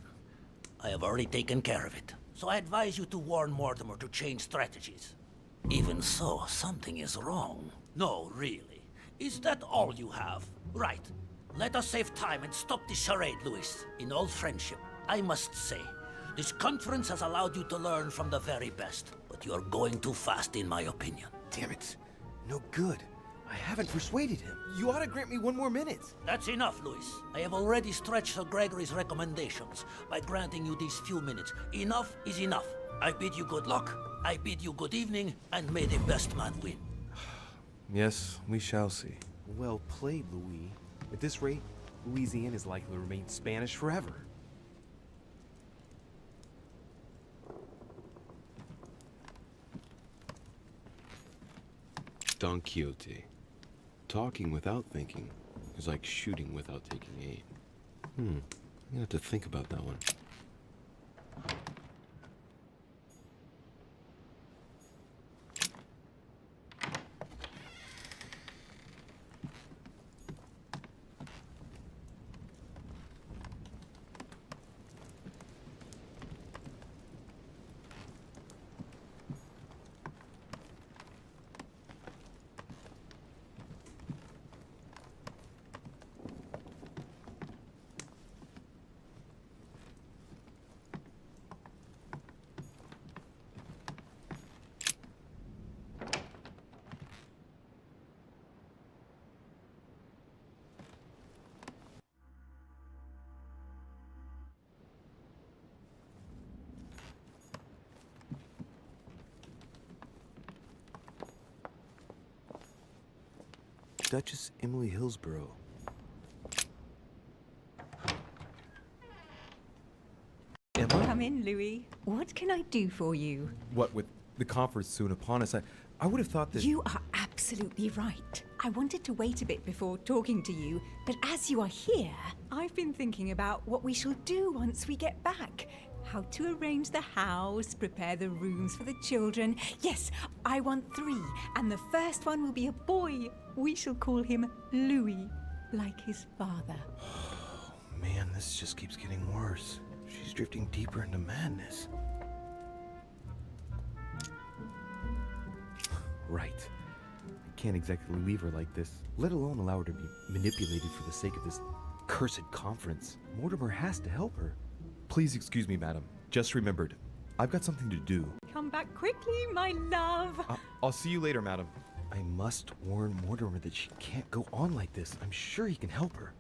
I have already taken care of it. So I advise you to warn Mortimer to change strategies. Even so, something is wrong. No, really. Is that all you have? Right. Let us save time and stop this charade, Luis. In all friendship, I must say, this conference has allowed you to learn from the very best, but you're going too fast in my opinion. Damn it. No good. I haven't persuaded him. You ought to grant me one more minute. That's enough, Luis. I have already stretched Sir Gregory's recommendations by granting you these few minutes. Enough is enough. I bid you good luck. I bid you good evening, and may the best man win. Yes, we shall see. Well played, Louis. At this rate, Louisiana is likely to remain Spanish forever. Don Quixote. Talking without thinking is like shooting without taking aim. I'm gonna have to think about that one. Duchess Emily Hillsborough. Emma? Come in, Louis. What can I do for you? What, with the conference soon upon us, I would have thought that... You are absolutely right. I wanted to wait a bit before talking to you, but as you are here, I've been thinking about what we shall do once we get back. How to arrange the house, prepare the rooms for the children. Yes, I want 3, and the first one will be a boy. We shall call him Louis, like his father. Oh, man, this just keeps getting worse. She's drifting deeper into madness. Right. I can't exactly leave her like this, let alone allow her to be manipulated for the sake of this cursed conference. Mortimer has to help her. Please excuse me, madam. Just remembered. I've got something to do. Come back quickly, my love. I'll see you later, madam. I must warn Mortimer that she can't go on like this. I'm sure he can help her.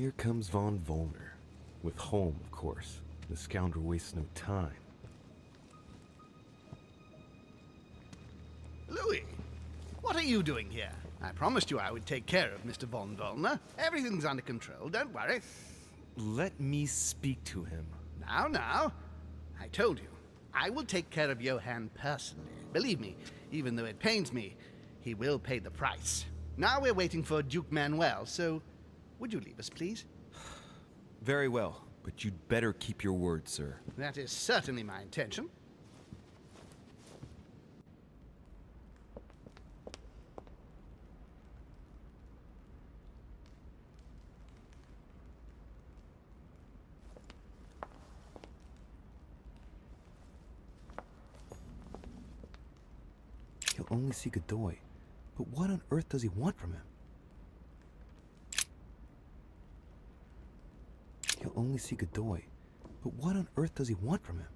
Here comes von Volner. With Holm, of course. The scoundrel wastes no time. Louis, what are you doing here? I promised you I would take care of Mr. von Volner. Everything's under control, don't worry. Let me speak to him. Now. I told you, I will take care of Johann personally. Believe me, even though it pains me, he will pay the price. Now we're waiting for Duke Manuel, so would you leave us, please? Very well, but you'd better keep your word, sir. That is certainly my intention. He'll only see Godoy. But what on earth does he want from him? He'll only see Godoy. But what on earth does he want from him?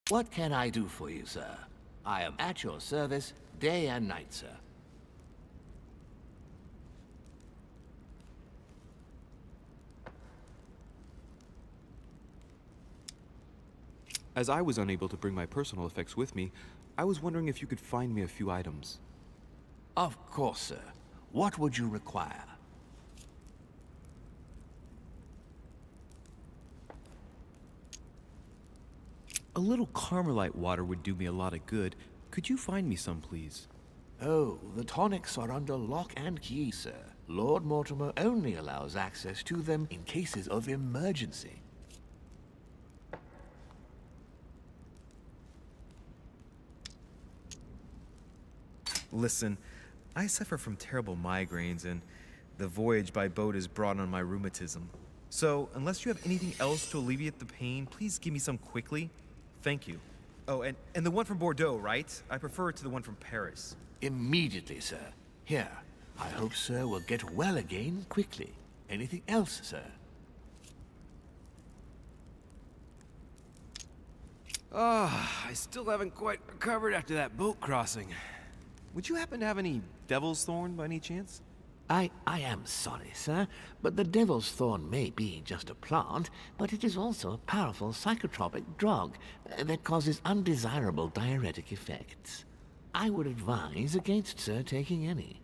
What can I do for you, sir? I am at your service day and night, sir. As I was unable to bring my personal effects with me, I was wondering if you could find me a few items. Of course, sir. What would you require? A little Carmelite water would do me a lot of good. Could you find me some, please? Oh, the tonics are under lock and key, sir. Lord Mortimer only allows access to them in cases of emergency. Listen, I suffer from terrible migraines, and the voyage by boat has brought on my rheumatism. So, unless you have anything else to alleviate the pain, please give me some quickly. Thank you. Oh, and the one from Bordeaux, right? I prefer it to the one from Paris. Immediately, sir. Here. I hope sir will get well again quickly. Anything else, sir? I still haven't quite recovered after that boat crossing. Would you happen to have any devil's thorn by any chance? I am sorry, sir, but the devil's thorn may be just a plant, but it is also a powerful psychotropic drug that causes undesirable diuretic effects. I would advise against, sir, taking any.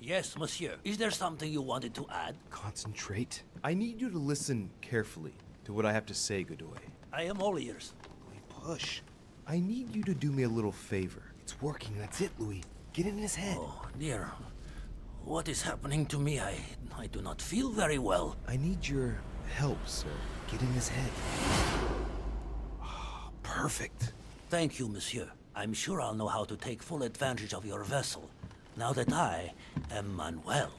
Yes, monsieur. Is there something you wanted to add? Concentrate. I need you to listen carefully to what I have to say, Godoy. I am all ears. Louis, push. I need you to do me a little favor. It's working, that's it, Louis. Get in his head. Oh, dear. What is happening to me? I do not feel very well. I need your help, sir. Get in his head. Oh, perfect. Thank you, monsieur. I'm sure I'll know how to take full advantage of your vessel, now that I am Manuel.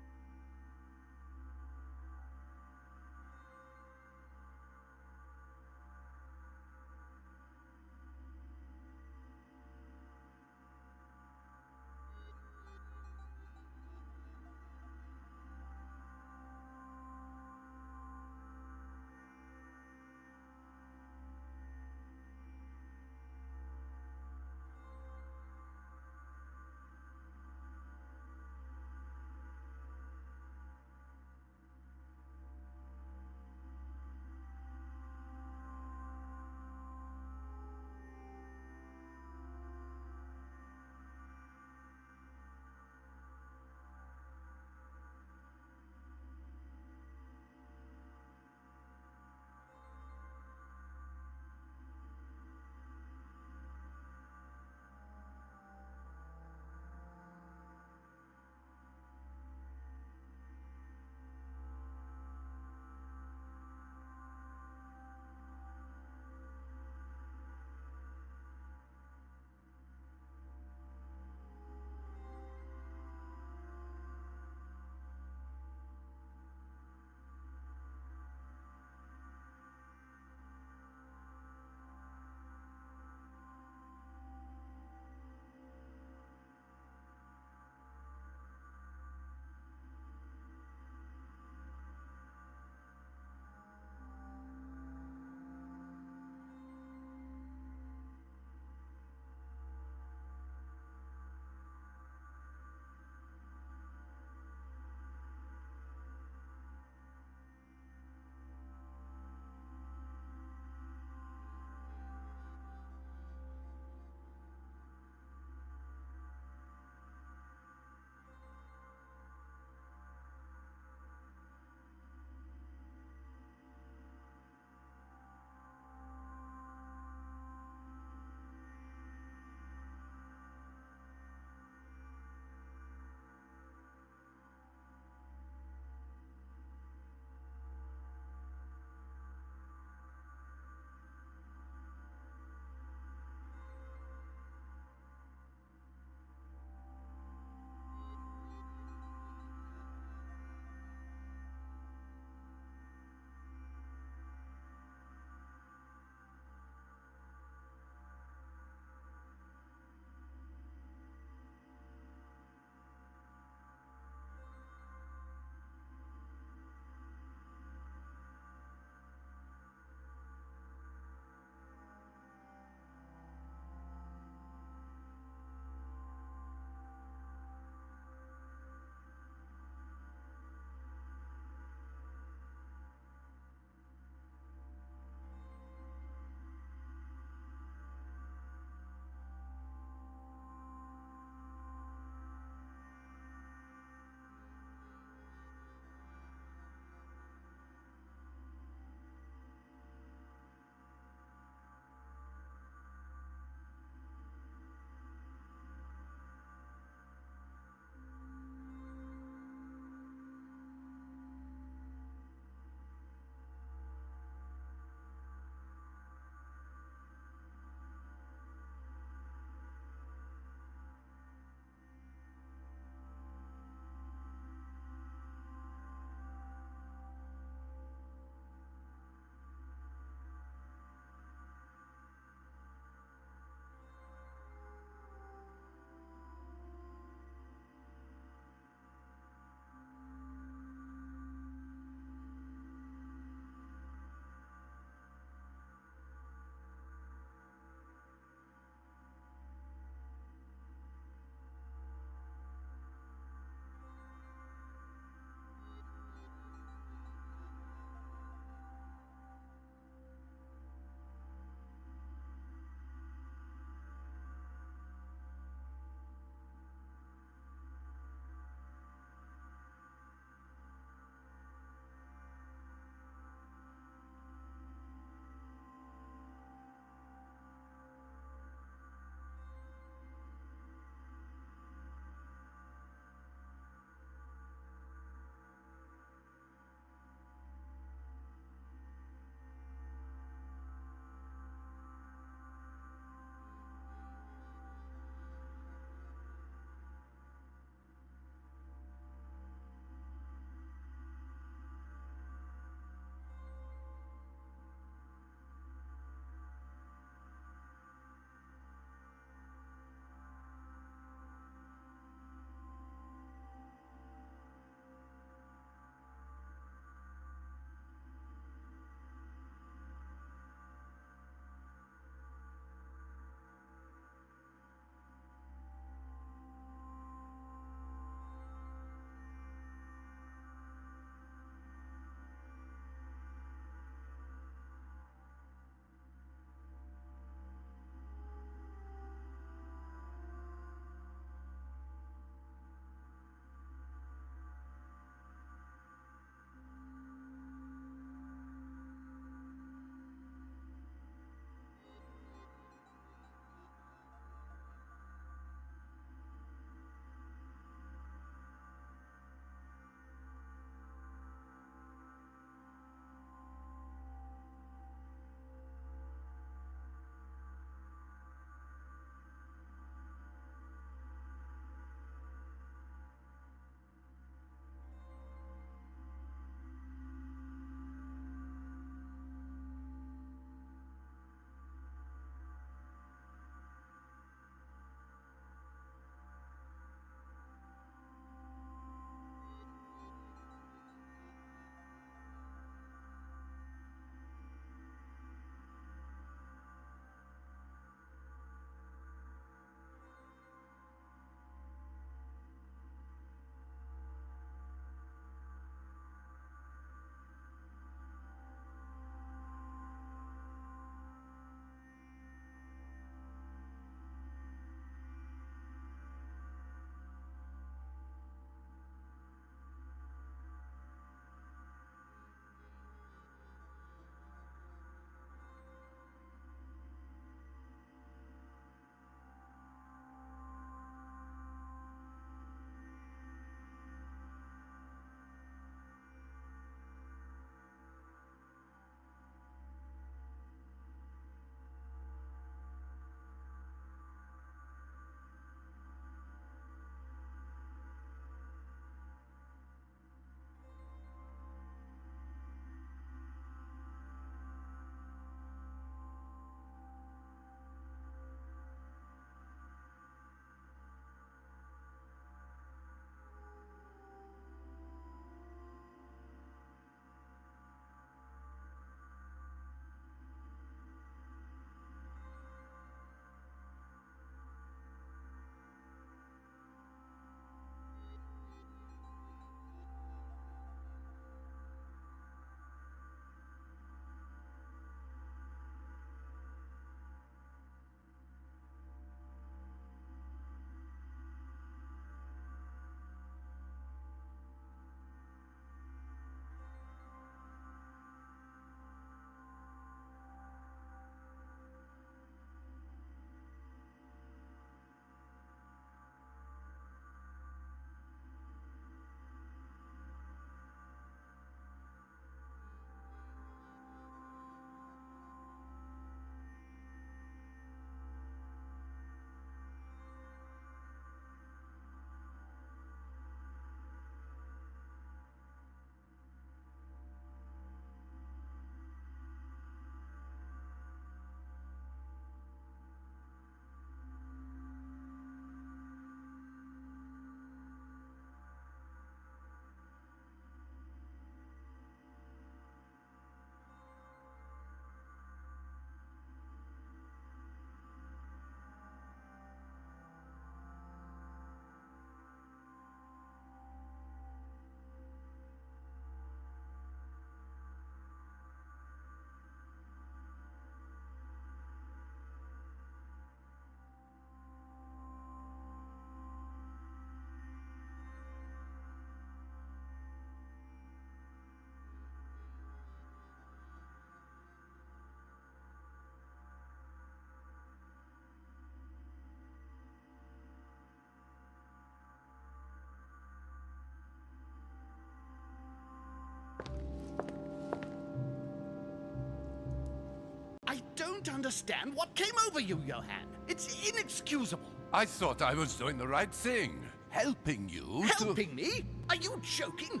I don't understand what came over you, Johann. It's inexcusable. I thought I was doing the right thing. Helping you Helping me? Are you joking?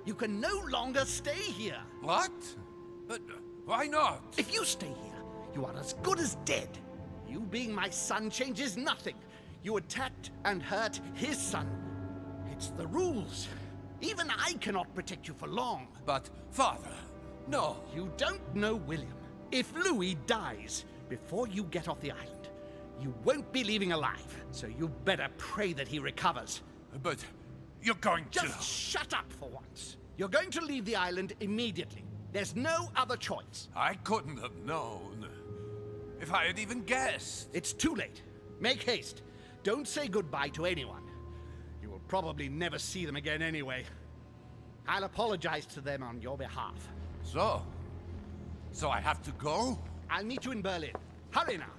You can no longer stay here. What? But why not? If you stay here, you are as good as dead. You being my son changes nothing. You attacked and hurt his son. It's the rules. Even I cannot protect you for long. But, Father, no. You don't know William. If Louis dies before you get off the island, you won't be leaving alive. So you better pray that he recovers. But you're going to... Just shut up for once. You're going to leave the island immediately. There's no other choice. I couldn't have known. If I had even guessed. It's too late. Make haste. Don't say goodbye to anyone. You will probably never see them again anyway. I'll apologize to them on your behalf. So I have to go? I'll meet you in Berlin. Hurry now.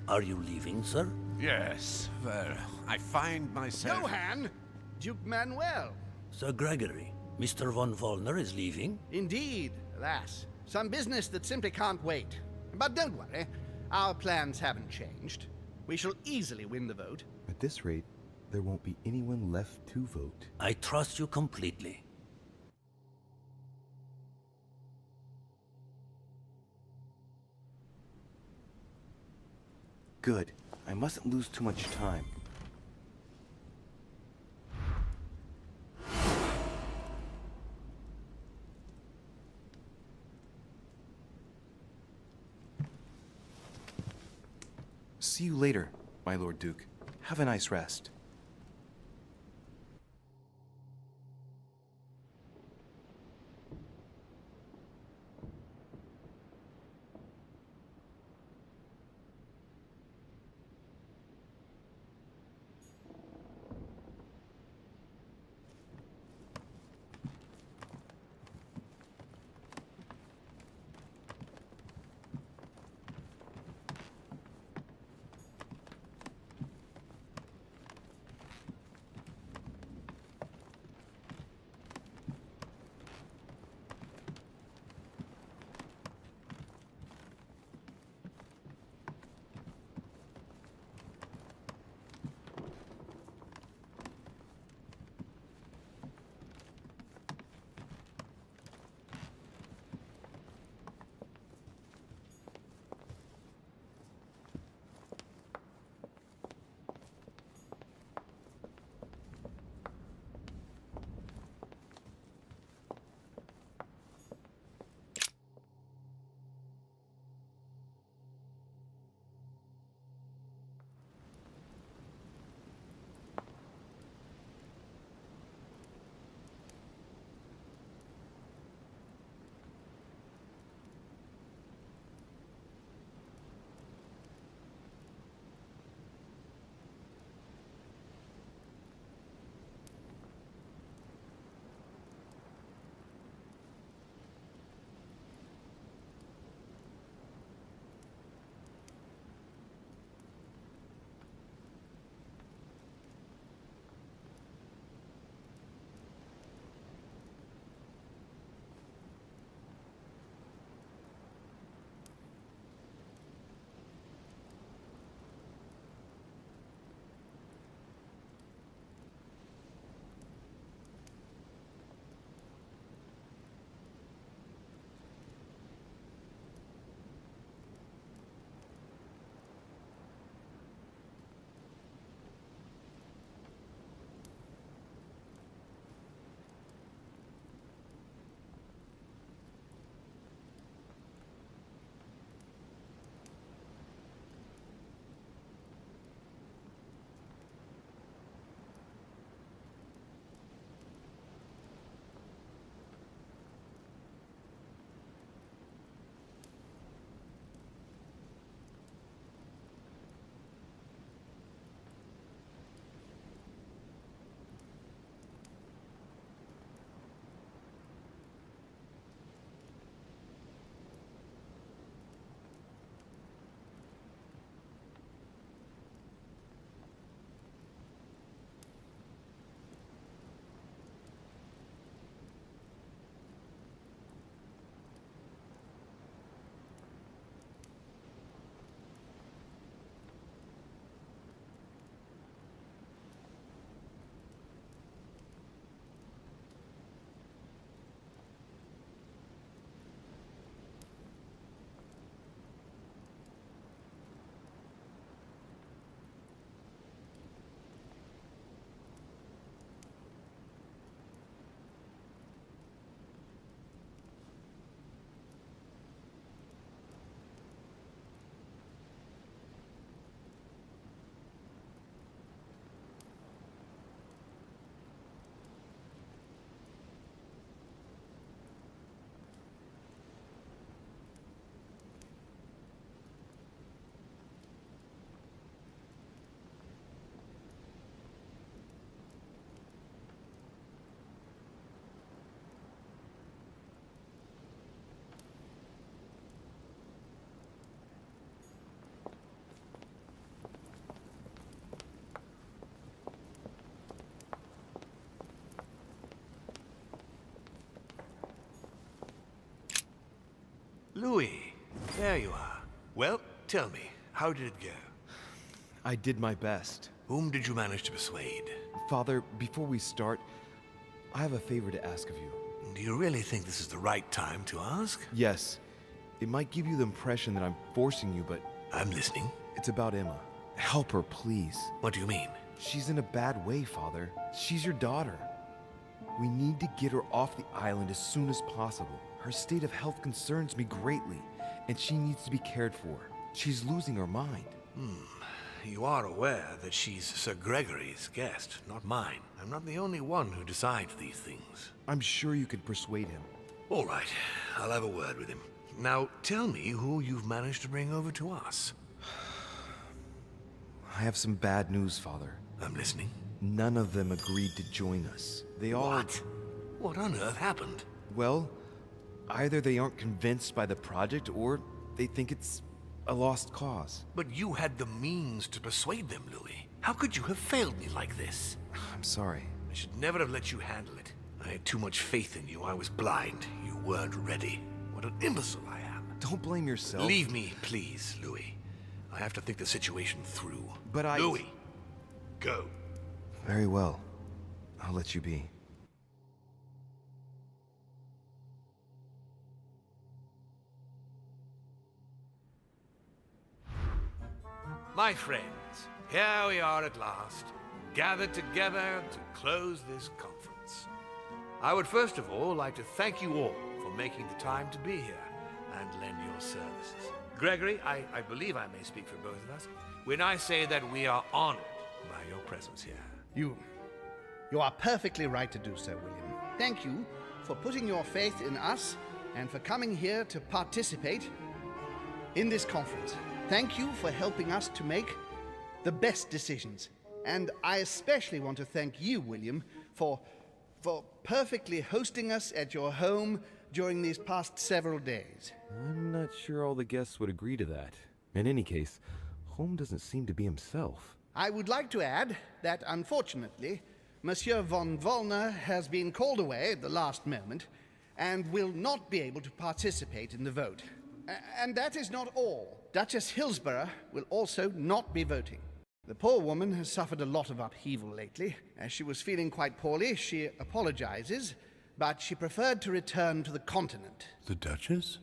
Are you leaving, sir? Yes, well, I find myself... Johann! Duke Manuel. Sir Gregory, Mr. von Wollner is leaving? Indeed, alas. Some business that simply can't wait. But don't worry, our plans haven't changed. We shall easily win the vote. At this rate, there won't be anyone left to vote. I trust you completely. Good. I mustn't lose too much time. See you later, my Lord Duke. Have a nice rest. Louis, there you are. Well, tell me, how did it go? I did my best. Whom did you manage to persuade? Father, before we start, I have a favor to ask of you. Do you really think this is the right time to ask? Yes. It might give you the impression that I'm forcing you, but... I'm listening. It's about Emma. Help her, please. What do you mean? She's in a bad way, Father. She's your daughter. We need to get her off the island as soon as possible. Her state of health concerns me greatly, and she needs to be cared for. She's losing her mind. You are aware that she's Sir Gregory's guest, not mine. I'm not the only one who decides these things. I'm sure you could persuade him. All right, I'll have a word with him. Now, tell me who you've managed to bring over to us. I have some bad news, Father. I'm listening. None of them agreed to join us. They all... What? What on earth happened? Well, either they aren't convinced by the project, or they think it's a lost cause. But you had the means to persuade them, Louis. How could you have failed me like this? I'm sorry. I should never have let you handle it. I had too much faith in you. I was blind. You weren't ready. What an imbecile I am. Don't blame yourself. Leave me, please, Louis. I have to think the situation through. But Louis, go. Very well. I'll let you be. My friends, here we are at last, gathered together to close this conference. I would first of all like to thank you all for making the time to be here and lend your services. Gregory, I believe I may speak for both of us when I say that we are honored by your presence here. You are perfectly right to do so, William. Thank you for putting your faith in us and for coming here to participate in this conference. Thank you for helping us to make the best decisions. And I especially want to thank you, William, for perfectly hosting us at your home during these past several days. I'm not sure all the guests would agree to that. In any case, Holm doesn't seem to be himself. I would like to add that, unfortunately, Monsieur von Wollner has been called away at the last moment and will not be able to participate in the vote. And that is not all. Duchess Hillsborough will also not be voting. The poor woman has suffered a lot of upheaval lately. As she was feeling quite poorly, she apologizes, but she preferred to return to the continent. The Duchess?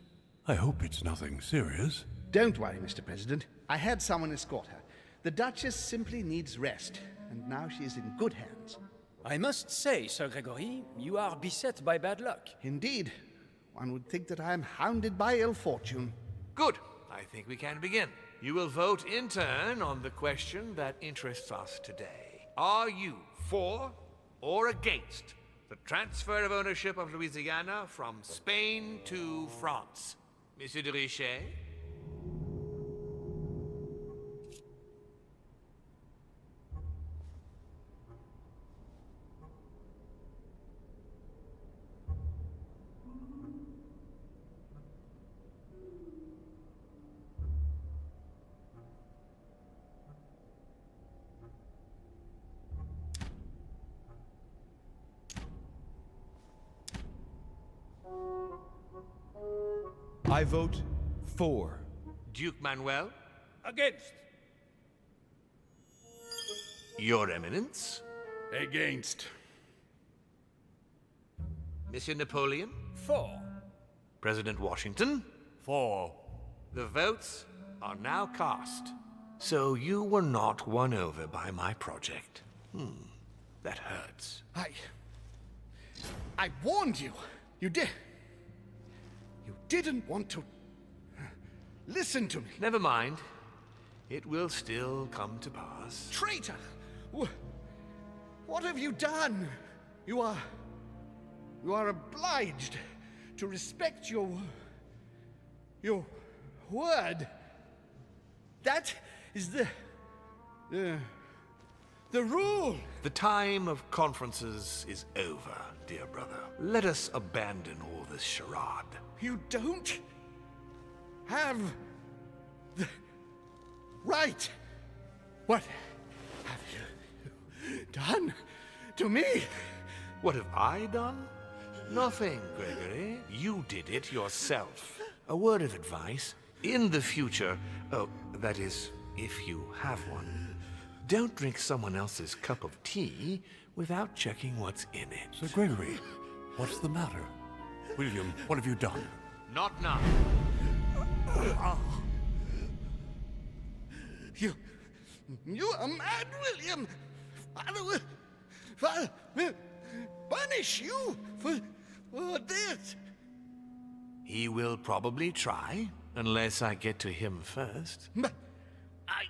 I hope it's nothing serious. Don't worry, Mr. President. I had someone escort her. The Duchess simply needs rest, and now she is in good hands. I must say, Sir Gregory, you are beset by bad luck. Indeed. One would think that I am hounded by ill fortune. Good. I think we can begin. You will vote in turn on the question that interests us today. Are you for or against the transfer of ownership of Louisiana from Spain to France? Monsieur de Richet? I vote for. Duke Manuel? Against. Your Eminence? Against. Monsieur Napoleon? For. President Washington? For. The votes are now cast. So you were not won over by my project. That hurts. I warned you. You didn't want to listen to me. Never mind. It will still come to pass. Traitor! What have you done? You are obliged to respect your word. That is the rule. The time of conferences is over, dear brother. Let us abandon all this charade. You don't have the right. What have you done to me? What have I done? Nothing, Gregory. You did it yourself. A word of advice. In the future, oh, that is, if you have one, don't drink someone else's cup of tea without checking what's in it. Sir Gregory, what's the matter? William, what have you done? Not now. You are mad, William. Father will punish you for this. He will probably try, unless I get to him first. But I...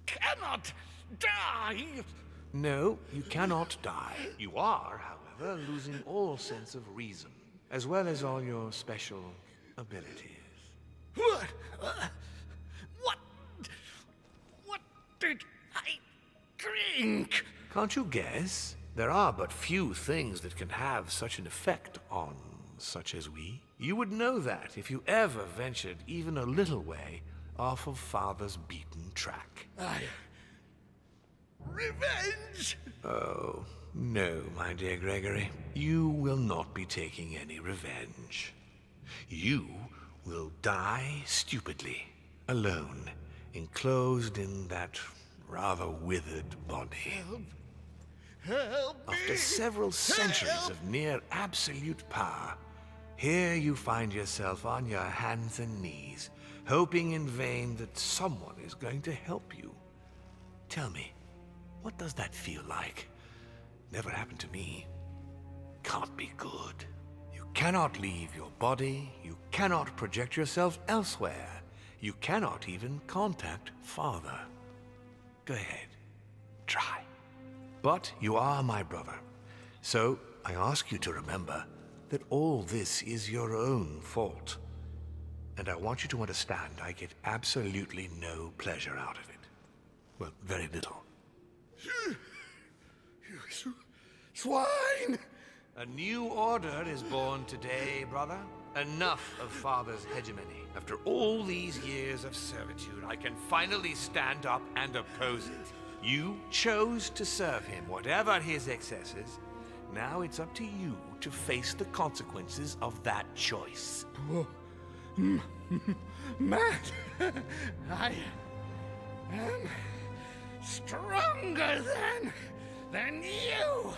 cannot die. No, you cannot die. You are, however, losing all sense of reason, as well as all your special abilities. What? What did I drink? Can't you guess? There are but few things that can have such an effect on such as we. You would know that if you ever ventured even a little way off of Father's beaten track. Revenge? Oh, no, my dear Gregory. You will not be taking any revenge. You will die stupidly, alone, enclosed in that rather withered body. Help me! After several centuries of near absolute power, here you find yourself on your hands and knees, hoping in vain that someone is going to help you. Tell me, what does that feel like? Never happened to me. Can't be good. You cannot leave your body. You cannot project yourself elsewhere. You cannot even contact Father. Go ahead. Try. But you are my brother. So I ask you to remember that all this is your own fault. And I want you to understand I get absolutely no pleasure out of it. Well, very little. You swine! A new order is born today, brother. Enough of Father's hegemony. After all these years of servitude, I can finally stand up and oppose it. You chose to serve him, whatever his excesses. Now it's up to you to face the consequences of that choice. Matt, I am stronger than you.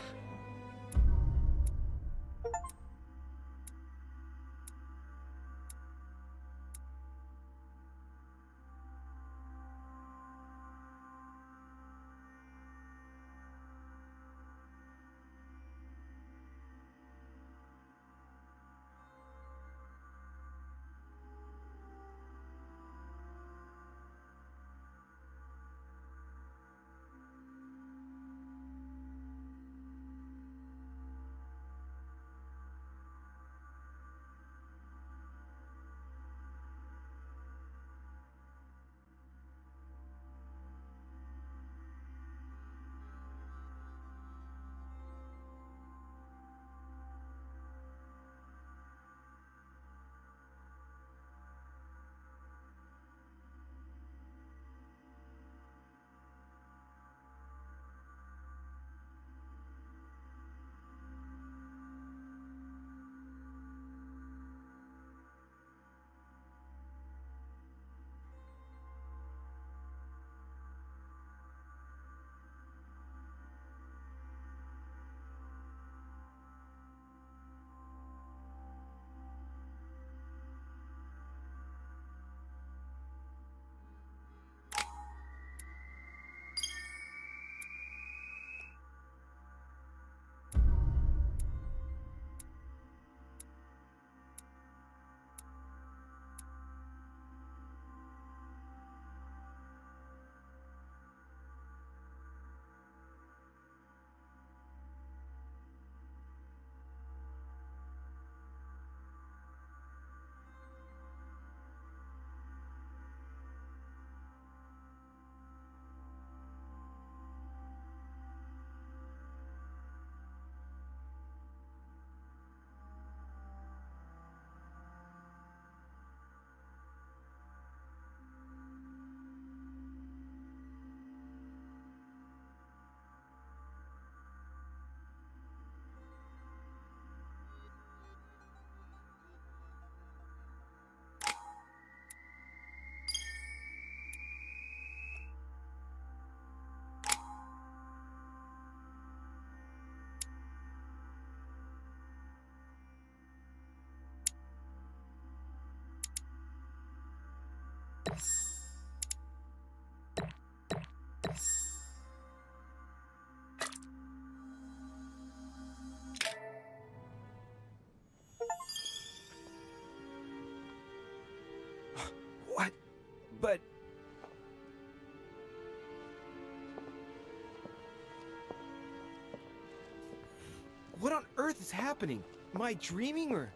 earth is happening? Am I dreaming or...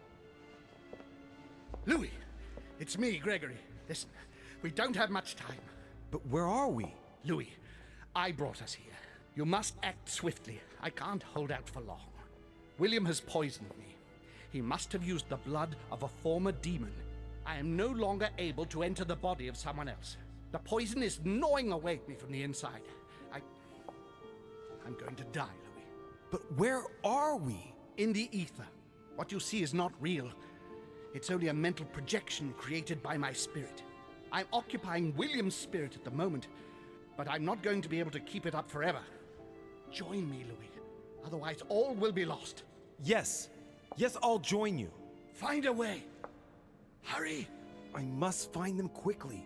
Louis, it's me, Gregory. Listen, we don't have much time. But where are we? Louis, I brought us here. You must act swiftly. I can't hold out for long. William has poisoned me. He must have used the blood of a former demon. I am no longer able to enter the body of someone else. The poison is gnawing away at me from the inside. I'm going to die, Louis. But where are we? In the ether. What you see is not real. It's only a mental projection created by my spirit. I'm occupying William's spirit at the moment, but I'm not going to be able to keep it up forever. Join me, Louis. Otherwise, all will be lost. Yes. Yes, I'll join you. Find a way. Hurry. I must find them quickly.